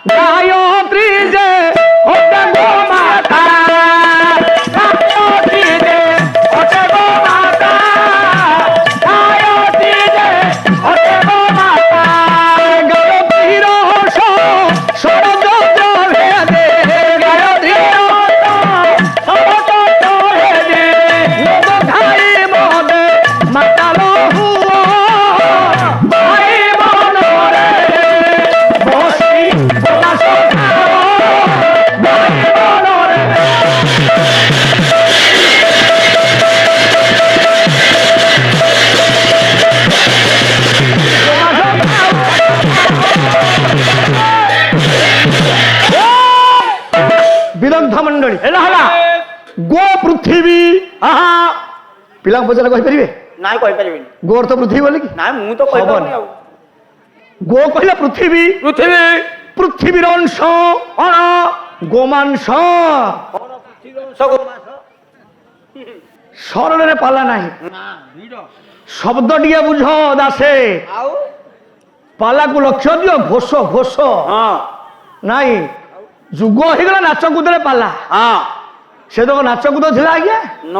ଗାୟତ୍ରୀ ଯେ ଅଟେ ଗୋ ମାତା ଗାୟତ୍ରୀ ଯେ ଅଟେ ଗୋ ମାତା ଗାୟତ୍ରୀ ଯେ ଅଟେ ଗୋ ମାତା ଗାୟତ୍ରୀର ଷଡ଼ଯନ୍ତ୍ର ଭେଦେ ଗାୟତ୍ରୀର ଷଡ଼ଯନ୍ତ୍ର ଭେଦେ ମଦ ଖାଇ ମଦେ ମାତାଲ ହୁଅ ଭାଇ ମନରେ ବସି ପ୍ରକାଶ ଭାଇ ମନରେ ବିଦଗ୍ଧ ମଣ୍ଡଳୀ ହେଲା ହେଲା ଗୋ ପୃଥିବୀ ଆହା ପିଲାଙ୍କୁ ପଚାରିଲେ କହିପାରିବେ ନାଇଁ କହିପାରିବିନି ଗୋ ଅର୍ଥ ପୃଥିବୀ ବୋଲି କି ନାଇଁ ମୁଁ ତ କହିପାରିନି ଆଉ ଗୋ କହିଲେ ପୃଥିବୀ ପୃଥିବୀ ପୃଥିବୀର ଅଂଶ କଣ ଗୋମାଂସ କଣ ପୃଥିବୀର ଅଂଶ ଗୋମାଂସ ସରଳରେ ପାଲା ନାହିଁ ନା ଭିଡ଼ ଶବ୍ଦ ଟିକେ ବୁଝ ଦାସେ ଆଉ ପାଲାକୁ ଲକ୍ଷ୍ୟ ଦିଅ ଘୋଷ ଘୋଷ ହଁ ନାଇଁ ଯୁଗ ହେଇଗଲା ନାଚ କୁଦରେ ପାଲା ହଁ ସେ ତ ନାଚ କୁଦ ଥିଲା ଆଜ୍ଞା ନ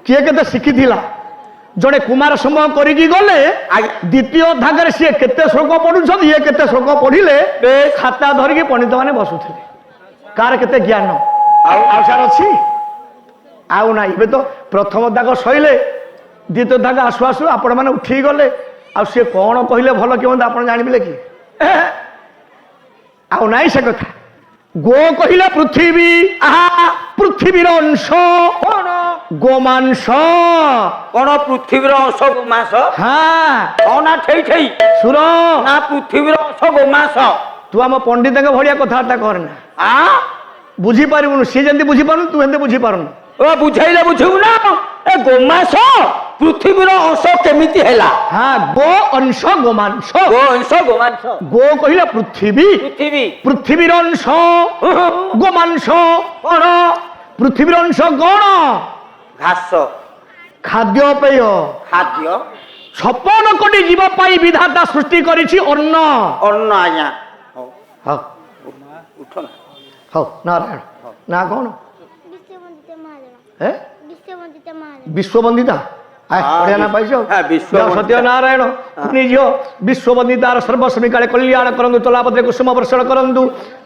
କିଏ କେତେ ଶିଖିଥିଲା ଜଣେ କୁମାର ସମୟ କରିକି ଗଲେ ଆଜ୍ଞା ଦ୍ୱିତୀୟ ଅଧ୍ୟାୟରେ ସିଏ କେତେ ଶ୍ଲୋକ ପଢୁଛନ୍ତି ଇଏ କେତେ ଶ୍ଲୋକ ପଢିଲେ ଖାତା ଧରିକି ପଣ୍ଡିତ ମାନେ ବସୁଥିଲେ କାହାର କେତେ ଜ୍ଞାନ ଆଉ ଆଉ ସାର ଅଛି ଆଉ ନାହିଁ ଏବେ ତ ପ୍ରଥମ ଦାଗ ସଇଲେ ଦ୍ୱିତୀୟ ଦାଗ ଆସୁ ଆସୁ ଆପଣ ମାନେ ଉଠିକି ଗଲେ ଆଉ ସିଏ କଣ କହିଲେ ଭଲ କେମିତି ଆପଣ ଜାଣିଥିଲେ କି ଆଉ ନାହିଁ ସେ କଥା ଗୋ କହିଲେ ପୃଥିବୀ ଆହା ପୃଥିବୀର ଅଂଶ କଣ ଗୋମାଂସ କଣ ପୃଥିବୀର ଅଂଶ ଗୋମାଂସ ହଁ କଣ ନା ଠେଇ ଠେଇ ସୁର ନା ପୃଥିବୀର ଅଂଶ ଗୋମାଂସ ତୁ ଆମ ପଣ୍ଡିତଙ୍କ ଭଳିଆ କଥାବାର୍ତ୍ତା କରନା ଆ ବୁଝିପାରିବୁନୁ ସିଏ ଯେମିତି ବୁଝିପାରୁନୁ ତୁ ଏମିତି ବୁଝିପାରୁନୁ ଓ ବୁଝେଇଲେ ବୁଝିବୁ ନା ଏ ଗୋମାଂସ ପୃଥିବୀର ଅଂଶ କେମିତି ହେଲା ହଁ ଗୋ ଅଂଶ ଗୋମାଂସ ଗୋ ଅଂଶ ଗୋମାଂସ ଗୋ କହିଲେ ପୃଥିବୀ ପୃଥିବୀ ପୃଥିବୀର ଅଂଶ ଗୋମାଂସ କଣ ପୃଥିବୀର ଅଂଶ କଣ ଘାସ ଖାଦ୍ୟପେୟ ଖାଦ୍ୟ 56 କୋଟି ଜୀବ ପାଇଁ ବିଧାତା ସୃଷ୍ଟି କରିଛି ଅନ୍ନ ଅନ୍ନ ଆଜ୍ଞା ହଉ ହଉ ଉଠ ନା ହଉ ନାରାୟଣ ନା କଣ ବିଶ୍ୱବନ୍ଦିତା ମହାଦେବ ଏ ବିଶ୍ୱବନ୍ଦିତା ମହାଦେବ ବିଶ୍ୱବନ୍ଦିତା ବଢିଆ ନା ପାଇଛ ହଁ, ବିଶ୍ୱବନ୍ଦିତା। ସତ୍ୟନାରାୟଣ ନିଜ ବିଶ୍ୱବନ୍ଦିତାର ସର୍ବସ୍ମିକାଳେ କଲ୍ୟାଣ କରନ୍ତୁ ତୋଲାପତ୍ରେ କୁସୁମ ବର୍ଷଣ କରନ୍ତୁ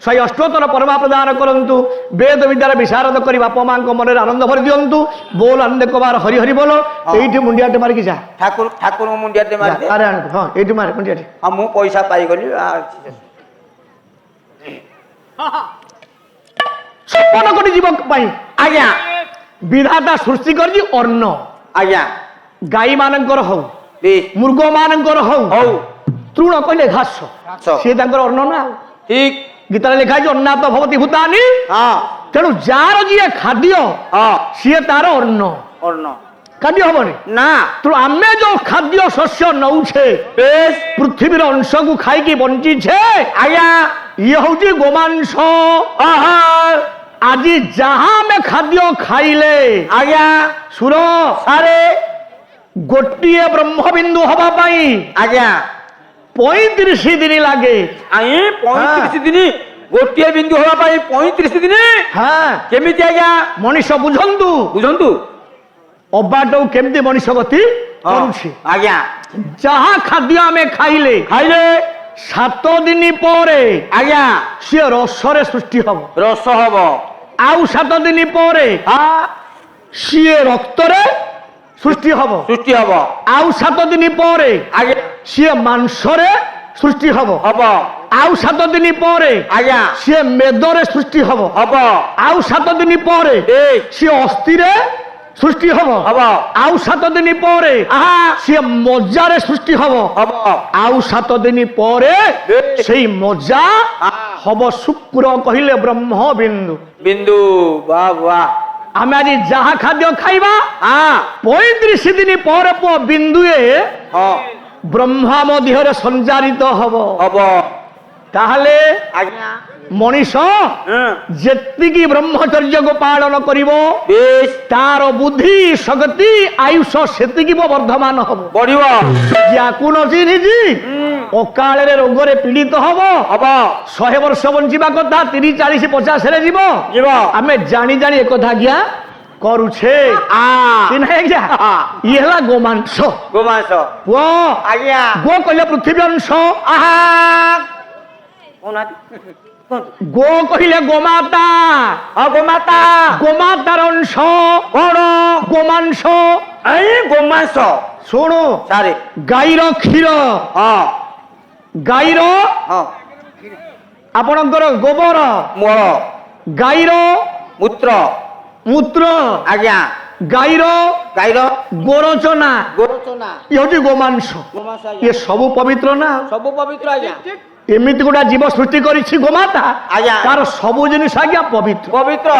108ତର ପରମା ପ୍ରଦାନ କରନ୍ତୁ ବେଦ ବିଦ୍ୟାର ବିଶାରଦ କରି ବାପା ମାଙ୍କ ମନରେ ଆନନ୍ଦ ଭରି ଦିଅନ୍ତୁ ବୋଲ ଆନନ୍ଦ କୁମାର ହରି ହରି ବୋଲ ଏଇଠି ମୁଣ୍ଡିଆଟେ ମାରିକି ଯା ଠାକୁର ମୁଣ୍ଡିଆ ଟେ ମାରିଦେ ନାରାୟଣ ହଁ ଏଇଠି ମାରେ ମୁଣ୍ଡିଆଟେ ହଁ ମୁଁ ପଇସା ପାଇଗଲି ଛପନ କୋଟି ଜୀବ ପାଇଁ ଆଜ୍ଞା ବିଧାତା ସୃଷ୍ଟି କରିଛି ଅନ୍ନ। ଆଜ୍ଞା ଗାଈ ମାନଙ୍କର ହଉ ବେଶ ମୃଗ ମାନଙ୍କର ହଉ ହଉ ତୃଣ କହିଲେ ଘାସ, ଘାସ। ସିଏ ତାଙ୍କର ଅନ୍ନ ନା। ଠିକ ଗୀତାରେ ଲେଖା ହେଇଛି ଅନ୍ନାତ ଭବତି ଭୂତାନି। ହଁ ତେଣୁ ଯାହାର ଯିଏ ଖାଦ୍ୟ ହଁ ସିଏ ତାର ଅନ୍ନ, ଅନ୍ନ ଖାଦ୍ୟ ହବନି। ନା ତେଣୁ ଆମେ ଯୋଉ ଖାଦ୍ୟ ଶସ୍ୟ ନଉଛେ ବେଶ ପୃଥିବୀର ଅଂଶକୁ ଖାଇକି ବଞ୍ଚିଛେ, ଆଜ୍ଞା ଇଏ ହଉଛି ଗୋମାଂସ। ଆହା ଆଜି ଯାହା ଆମେ ଖାଦ୍ୟ ଖାଇଲେ ଆଜ୍ଞା ସୁର ସାରେ ଗୋଟିଏ ବ୍ରହ୍ମବିନ୍ଦୁ ହବା ପାଇଁ ଆଜ୍ଞା 35 ଦିନ ଲାଗେ। ଆଇ 35 ଦିନ ଗୋଟିଏ ବିନ୍ଦୁ ହବା ପାଇଁ 35 ଦିନ ହଁ କେମିତି ଆଜ୍ଞା ମଣିଷ ବୁଝନ୍ତୁ ବୁଝନ୍ତୁ ଅବାଟକୁ କେମିତି ମଣିଷ ଗତି କରୁଛି। ଆଜ୍ଞା ଯାହା ଖାଦ୍ୟ ଆମେ ଖାଇଲେ ଖାଇଲେ 7 ଦିନ ପରେ ଆଜ୍ଞା ସିଏ ରସରେ ସୃଷ୍ଟି ହବ, ରସ ହବ ଆଉ 7 ଦିନ ପରେ ସିଏ ରକ୍ତରେ ସୃଷ୍ଟି ହବ, ସୃଷ୍ଟି ହବ ଆଉ 7 ଦିନ ପରେ ଆଜ୍ଞା ସିଏ ମାଂସରେ ସୃଷ୍ଟି ହବ, ହବ ଆଉ 7 ଦିନ ପରେ ଆଜ୍ଞା ସିଏ ମେଦରେ ସୃଷ୍ଟି ହବ, ହବ ଆଉ 7 ଦିନ ପରେ ଏଇ ସିଏ ଅସ୍ଥିରେ ସୃଷ୍ଟି ହବ, ହବ ଆଉ 7 ଦିନ ପରେ ଆହା ସିଏ ମଜ୍ଜାରେ ସୃଷ୍ଟି ହବ, ହବ ଆଉ 7 ଦିନ ପରେ ସେଇ ମଜ୍ଜା ହବ ଶୁକ୍ର କହିଲେ ବ୍ରହ୍ମବିନ୍ଦୁ। ବିନ୍ଦୁ ବାহ ବାহ ଆମେ ଆଜି ଯାହା ଖାଦ୍ୟ ଖାଇବା ହଁ 35 ଦିନ ପରେ ପୁଅ ବିନ୍ଦୁଏ ହଁ ବ୍ରହ୍ମା ମଧ୍ୟରେ ସଞ୍ଚାରିତ ହବ। ହବ ତାହେଲେ ଆଜ୍ଞା ମଣିଷ ଯେତିକି ବ୍ରହ୍ମଚର୍ଯ୍ୟକୁ ପାଳନ କରିବ ବେଶ ତାର ବୁଦ୍ଧି ଶକ୍ତି ଆୟୁଷ ସେତିକି ବର୍ଦ୍ଧମାନ ହବ। ବଢିବ ଯାକୁ ନ ଚିହ୍ନିଛି ଅକାଳରେ ରୋଗରେ ପୀଡ଼ିତ ହବ, ହବ 100 ବର୍ଷ ବଞ୍ଚିବା କଥା 30, 40, 50ରେ ଯିବ। ଯିବ ଆମେ ଜାଣି ଜାଣି ଏକଥା ଆଜ୍ଞା କରୁଛେ କି ନାହିଁ ଆଜ୍ଞା? ଇଏ ହେଲା ଗୋମାଂସ। ଗୋମାଂସ ପୁଅ ଆଜ୍ଞା ଗୋ କହିଲେ ପୃଥିବୀ ଅଂଶ, ଆହା କହୁନାହାନ୍ତି କୁହନ୍ତୁ ଗୋ କହିଲେ ଗୋମାତା, ହଁ ଗୋମାତା ଗୋମାତାର ଅଂଶ କଣ ଗୋମାଂସ। ଏଇ ଗୋମାଂସ ଶୁଣୁ ସାରେ ଗାଈର କ୍ଷୀର, ହଁ ଗାଈର ହଁ ଆପଣଙ୍କର ଗୋବର, ମଳ ଗାଈର ମୂତ୍ର ମୂତ୍ର, ଆଜ୍ଞା ଗାଈର ଗାଈର ଗୋରଚନା, ଗୋରଚନା ଇଏ ହଉଛି ଗୋମାଂସ। ଗୋମାଂସ ଇଏ ଆଜ୍ଞା ସବୁ ପବିତ୍ର ନା। ସବୁ ପବିତ୍ର ଆଜ୍ଞା ଏମିତି ଗୋଟେ ଜୀବ ସୃଷ୍ଟି କରିଛି ଗୋମାତା, ଆଜ୍ଞା ତାର ସବୁ ଜିନିଷ ଆଜ୍ଞା ପବିତ୍ର। ପବିତ୍ର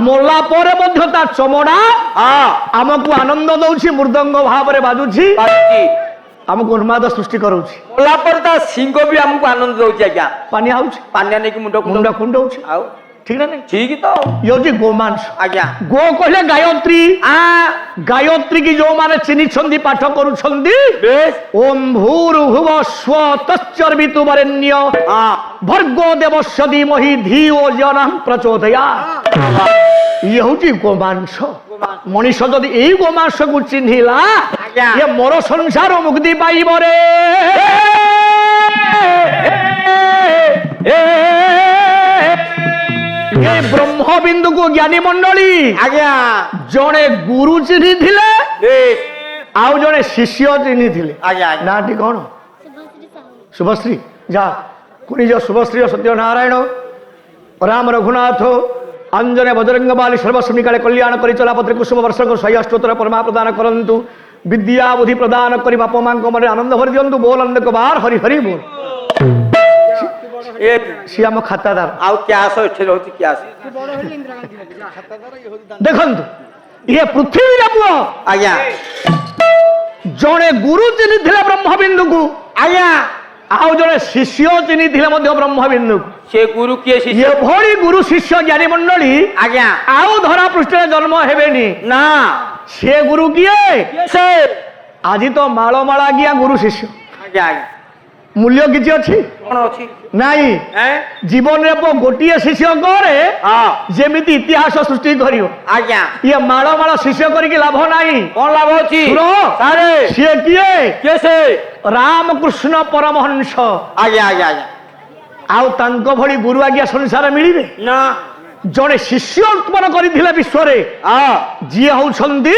ମଲା ପରେ ମଧ୍ୟ ତା ଚମଡା ହଁ ଆମକୁ ଆନନ୍ଦ ଦଉଛି, ମୃଦଙ୍ଗ ଭାବରେ ବାଜୁଛି, ବାଜୁଛି ଆମକୁ ଉନ୍ମାଦ ସୃଷ୍ଟି କରୁଛି। ମଲା ପରେ ତା ସିଂହ ବି ଆମକୁ ଆନନ୍ଦ ଦଉଛି ଆଜ୍ଞା ପାନି ଆଉଛି, ପାନିଆ ନେଇକି ମୁଣ୍ଡ ମୁଣ୍ଡ କୁଣ୍ଡଉଛି, ଆଉ ଠିକ ନା ନାଇଁ? ଠିକ ତ ଇଏ ହଉଛି ଗୋମାଂସ। ଆଜ୍ଞା ଗୋ କହିଲେ ଗାୟତ୍ରୀ, ଗାୟତ୍ରୀ କି ଯୋଉମାନେ ଚିହ୍ନିଛନ୍ତି ପାଠ କରୁଛନ୍ତି, ବେଶ ଓಂ ଭୂର୍ଭୁବ ସ୍ୱ ତଶ୍ଚର୍ବିତୁ ବରେଣ୍ୟ ହଁ ଭର୍ଗୋ ଦେବସ୍ୟ ଧୀମହି ଧିୟୋ ଜନଃ ପ୍ରଚୋଦୟାତ୍। ଇଏ ହଉଛି ଗୋମାଂସ। ମଣିଷ ଯଦି ଏଇ ଗୋମାଂସକୁ ଚିହ୍ନିଲା, ଆଜ୍ଞା। ଇଏ ମୋର ସଂସାର ମୁକ୍ତି ପାଇବ ରେ। ଏ ବ୍ରହ୍ମବିନ୍ଦୁକୁ ଜ୍ଞାନୀ ମଣ୍ଡଳୀ ଆଜ୍ଞା ଜଣେ ଗୁରୁ ଚିହ୍ନିଥିଲେ, ବେଶ ଆଉ ଜଣେ ଶିଷ୍ୟ ଚିହ୍ନିଥିଲେ। ଆଜ୍ଞା ଆଜ୍ଞା ନାଁଟି କଣ? ଶୁଭଶ୍ରୀ ସାହୁ ଶୁଭଶ୍ରୀ। ଯା କୁଣିଜ ଶୁଭଶ୍ରୀ ସତ୍ୟନାରାୟଣ ରାମ ରଘୁନାଥ ଅଞ୍ଜନେ ବଜରଙ୍ଗ ବାଲି ସର୍ବସ୍ମିକାଳେ କଲ୍ୟାଣ କରି ଚଲାପତ୍ରୀ କୁସୁମ ବର୍ଷକ 108 ପରମା ପ୍ରଦାନ କରନ୍ତୁ, ବିଦ୍ୟା ବୁଦ୍ଧି ପ୍ରଦାନ କରି ବାପା ମାଙ୍କ ମନରେ ଆନନ୍ଦ ଭରି ଦିଅନ୍ତୁ। ବୋଲ ଅନେକ ବାର ହରି ହରି ବୋଲ। ଏ ସିଏ ଆମ ଖାତାଦାର। ଆଉ କ୍ୟାସ ଏଠି ରହୁଛି କ୍ୟାସ ଦେଖନ୍ତୁ ଇଏ ପୃଥିବୀର ପୁଅ ଆଜ୍ଞା ଜଣେ ଗୁରୁ ଚିହ୍ନିଥିଲେ ବ୍ରହ୍ମବିନ୍ଦୁକୁ, ଆଜ୍ଞା ଆଉ ଜଣେ ଶିଷ୍ୟ ଚିହ୍ନିଥିଲେ ମଧ୍ୟ ବ୍ରହ୍ମବିନ୍ଦୁକୁ। ସେ ଗୁରୁ କିଏ ଶିଷ୍ୟ ଏଭଳି ଗୁରୁ ଶିଷ୍ୟ ଜ୍ଞାନୀ ମଣ୍ଡଳୀ ଆଜ୍ଞା ଆଉ ଧରା ପୃଷ୍ଠରେ ଜନ୍ମ ହେବେନି। ନା ସେ ଗୁରୁ କିଏ? ସେ ଆଜି ତ ମାଳ ମାଳ ଆଜ୍ଞା ଗୁରୁ ଶିଷ୍ୟ, ଆଜ୍ଞା ଆଜ୍ଞା ମୂଲ୍ୟ କିଛି ଅଛି କଣ ଅଛି ନାଇଁ। ଜୀବନରେ ଗୋଟିଏ ଶିଷ୍ୟ କରେ ହଁ ଯେମିତି ଇତିହାସ ସୃଷ୍ଟି କରିବ। ଆଜ୍ଞା ଇଏ ମାଳ ମାଳ ଶିଷ୍ୟ କରିକି ଲାଭ ନାହିଁ। କଣ ଲାଭ ଅଛି ଶୁଣ, ସାରେ ସିଏ କିଏ? କିଏ ସେ ରାମକୃଷ୍ଣ ପରମହଂସ। ଆଜ୍ଞା ଆଜ୍ଞା ଆଜ୍ଞା ଆଉ ତାଙ୍କ ଭଳି ଗୁରୁ ଆଜ୍ଞା ସଂସାର ମିଳିବେ? ନା ଜଣେ ଶିଷ୍ୟ ଉତ୍ପନ୍ନ କରିଥିଲେ ବିଶ୍ୱରେ, ହଁ ଯିଏ ହଉଛନ୍ତି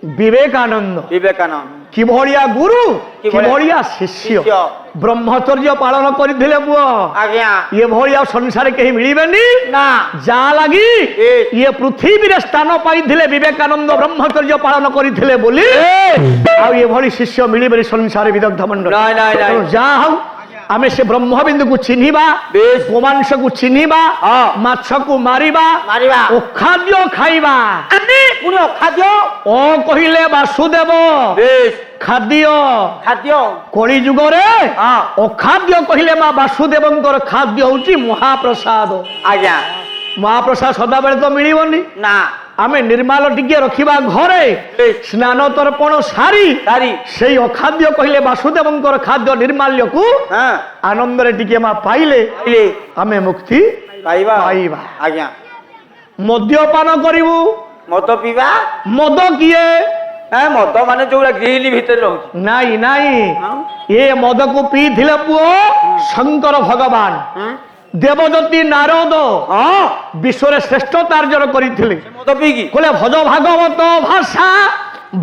ବିବେକାନନ୍ଦ। ବିବେକାନନ୍ଦ কিভଳିয়া গুরু কিভଳିଆ? কিভଳିয়া শিষ্য ଶିଷ୍ୟ। ব্রহ্মচর্য পালন করিଥିଲେ পুଅ ଆଜ୍ଞା ইয়ে ভଳିয়া সংসারে কেহি মিলিবেনি না যা লাগি Yes. ইয়ে পৃথিবীরে স্থান পাইଥିଲେ বিবেকানন্দ ব্রহ্মচর্য পালন করিଥିଲେ বলি ଆଉ এভଳି শিষ্য মিলিবেনি সংসারে বিদগ্ধ মণ্ডল ନାଇଁ ନାଇଁ ନାଇଁ ତେଣୁ ଯାହା ହଉ ଆମେ ସେ ବ୍ରହ୍ମବିନ୍ଦୁକୁ ଚିହ୍ନିବା ବେଶ। ଗୋମାଂସକୁ ଚିହ୍ନିବା ହଁ। ମାଛକୁ ମାରିବା ମାରିବା। ଅଖାଦ୍ୟ ଖାଇବା ପୁଣି ଅଖାଦ୍ୟ ଅ କହିଲେ ବାସୁଦେବ ବେଶ ଖାଦ୍ୟ ଖାଦ୍ୟ କଳି ଯୁଗରେ ହଁ। ଅଖାଦ୍ୟ କହିଲେ ମା ବାସୁଦେବଙ୍କର ଖାଦ୍ୟ ହଉଛି ମହାପ୍ରସାଦ ଆଜ୍ଞା ମହାପ୍ରସାଦ ସଦାବେଳେ ତ ମିଳିବନି ନା ଆମେ ନିର୍ମାଲ ଟିକେ ରଖିବା ଘରେ ବେଶ ସ୍ନାନ ତର୍ପଣ ସାରି ସାରି ସେଇ ଅଖାଦ୍ୟ କହିଲେ ବାସୁଦେବଙ୍କର ଖାଦ୍ୟ ନିର୍ମାଲ୍ୟକୁ ହଁ ଆନନ୍ଦରେ ଟିକେ ମା ପାଇଲେ ପାଇଲେ ଆମେ ମୁକ୍ତି ପାଇବା ପାଇବା। ଆଜ୍ଞା ମଦ୍ୟପାନ କରିବୁ ମଦ ପିଇବା ମଦ କିଏ ମଦ ମାନେ ଯୋଉଟା ଗ୍ରିଲ ଭିତରେ ରହୁଛି ନାଇଁ ନାଇଁ ହଁ? ଏ ମଦକୁ ପିଇଥିଲେ ପୁଅ ଶଙ୍କର ଭଗବାନ ଦେବଦତ୍ତୀ ନାରଦ ହଁ ବିଶ୍ୱରେ ଶ୍ରେଷ୍ଠତା ଅର୍ଜନ କରିଥିଲେ ମଦ ପିଇକି କହିଲେ ଭଜ ଭାଗବତ ଭାଷା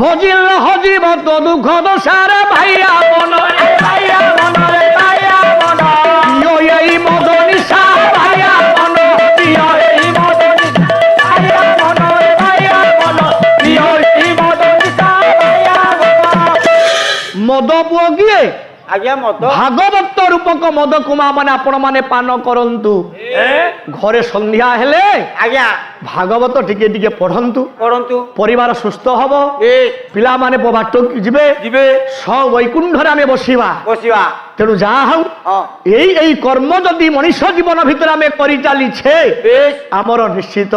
ଭଜିଲ ହଜିବ ତ ଦୁଃଖ ଦଶାରେ ଭାଇଆ ମନରେ ଭାଇଆ ମନରେ ଭାଇଆ ମନ ପ୍ରିୟ ଏଇ ମଦ ନିଶା ଭାଇଆ ମନ ପ୍ରିୟ ଏଇ ମଦ ନିଶା ଭାଇଆ ମନରେ ଭାଇଆ ମନ ପ୍ରିୟ ଏଇ ମଦ ନିଶା ଭାଇଆ ମନ ମଦ ପୁଅ କିଏ ଆଜ୍ଞା ମଦ ଭାଗବତ ରୂପକ ମଦକୁ ମା ମାନେ ଆପଣ ମାନେ ପାନ କରନ୍ତୁ ଘରେ ସନ୍ଧ୍ୟା ହେଲେ ଆଜ୍ଞା ଭାଗବତ ଟିକେ ଟିକେ ପଢନ୍ତୁ କରନ୍ତୁ ପରିବାର ସୁସ୍ଥ ହବ ବେଶ ପିଲାମାନେ ବାଟ ଯିବେ ଯିବେ ବୈକୁଣ୍ଠରେ ଆମେ ବସିବା ବସିବା ତେଣୁ ଯାହା ହଉ ହଁ ଏଇ କର୍ମ ଯଦି ମଣିଷ ଜୀବନ ଭିତରେ ଆମେ କରି ଚାଲିଛେ ବେଶ ଆମର ନିଶ୍ଚିତ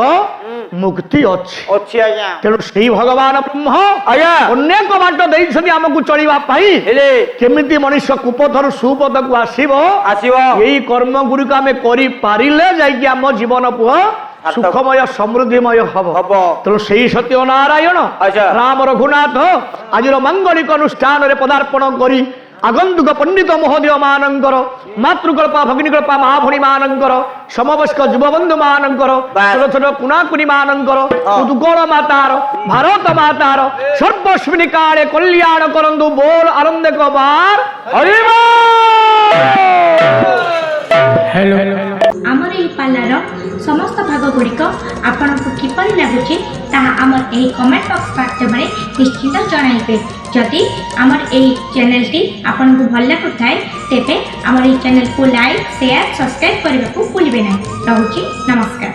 ମୁକ୍ତି ଅଛି ଅଛି ଆଜ୍ଞା ତେଣୁ ସେଇ ଭଗବାନ ବ୍ରହ୍ମ ଆଜ୍ଞା ଅନେକ ବାଟ ଦେଇଛନ୍ତି ଆମକୁ ଚଳିବା ପାଇଁ ହେଲେ କେମିତି ମଣିଷ କୁପଥରୁ ସୁପଥକୁ ଆସିବ ଆସିବ ଏଇ କର୍ମ ଗୁଡିକ ଆମେ କରିପାରିଲେ ଯାଇକି ଆମ ଜୀବନ ପୁଅ ସୁଖମୟ ସମୃଦ୍ଧିମୟ ହବ ହବ ତେଣୁ ସେଇ ସତ୍ୟ ନାରାୟଣ ଆଚ୍ଛା। ରାମ ରଘୁନାଥ ଆଜିର ମାଙ୍ଗଳିକ ଅନୁଷ୍ଠାନରେ ପଦାର୍ପଣ କରି আগন্তুক পণ্ডিত মহোদয় মানଙ୍କର মাতৃকল্পা ভগিনীকল্পা মহাভনী মানଙ୍କର সমবয়স্ক যুববন্ধু মানଙ୍କର ছোট ছোট কুনাকুনি মানଙ୍କର উৎকଳ মাতার ভারত মাতার সর্বস্বিনী কালে কল্যাণ করন্তু ବୋଲ ଆନନ୍ଦ କବାର ହରି ବୋଲ। ଆମର ଏହି ପାଲାର ସମସ୍ତ ଭାଗ ଗୁଡ଼ିକ ଆପଣଙ୍କୁ କିପରି ଲାଗୁଛି ତାହା ଆମର ଏହି କମେଣ୍ଟ ବକ୍ସ ମାଧ୍ୟମରେ ନିଶ୍ଚିତ ଜଣାଇବେ। ଯଦି ଆମର ଏହି ଚ୍ୟାନେଲଟି ଆପଣଙ୍କୁ ଭଲ ଲାଗୁଥାଏ ତେବେ ଆମର ଏହି ଚ୍ୟାନେଲକୁ ଲାଇକ୍ ସେୟାର ସବସ୍କ୍ରାଇବ୍ କରିବାକୁ ଭୁଲିବେ ନାହିଁ। ରହୁଛି ନମସ୍କାର।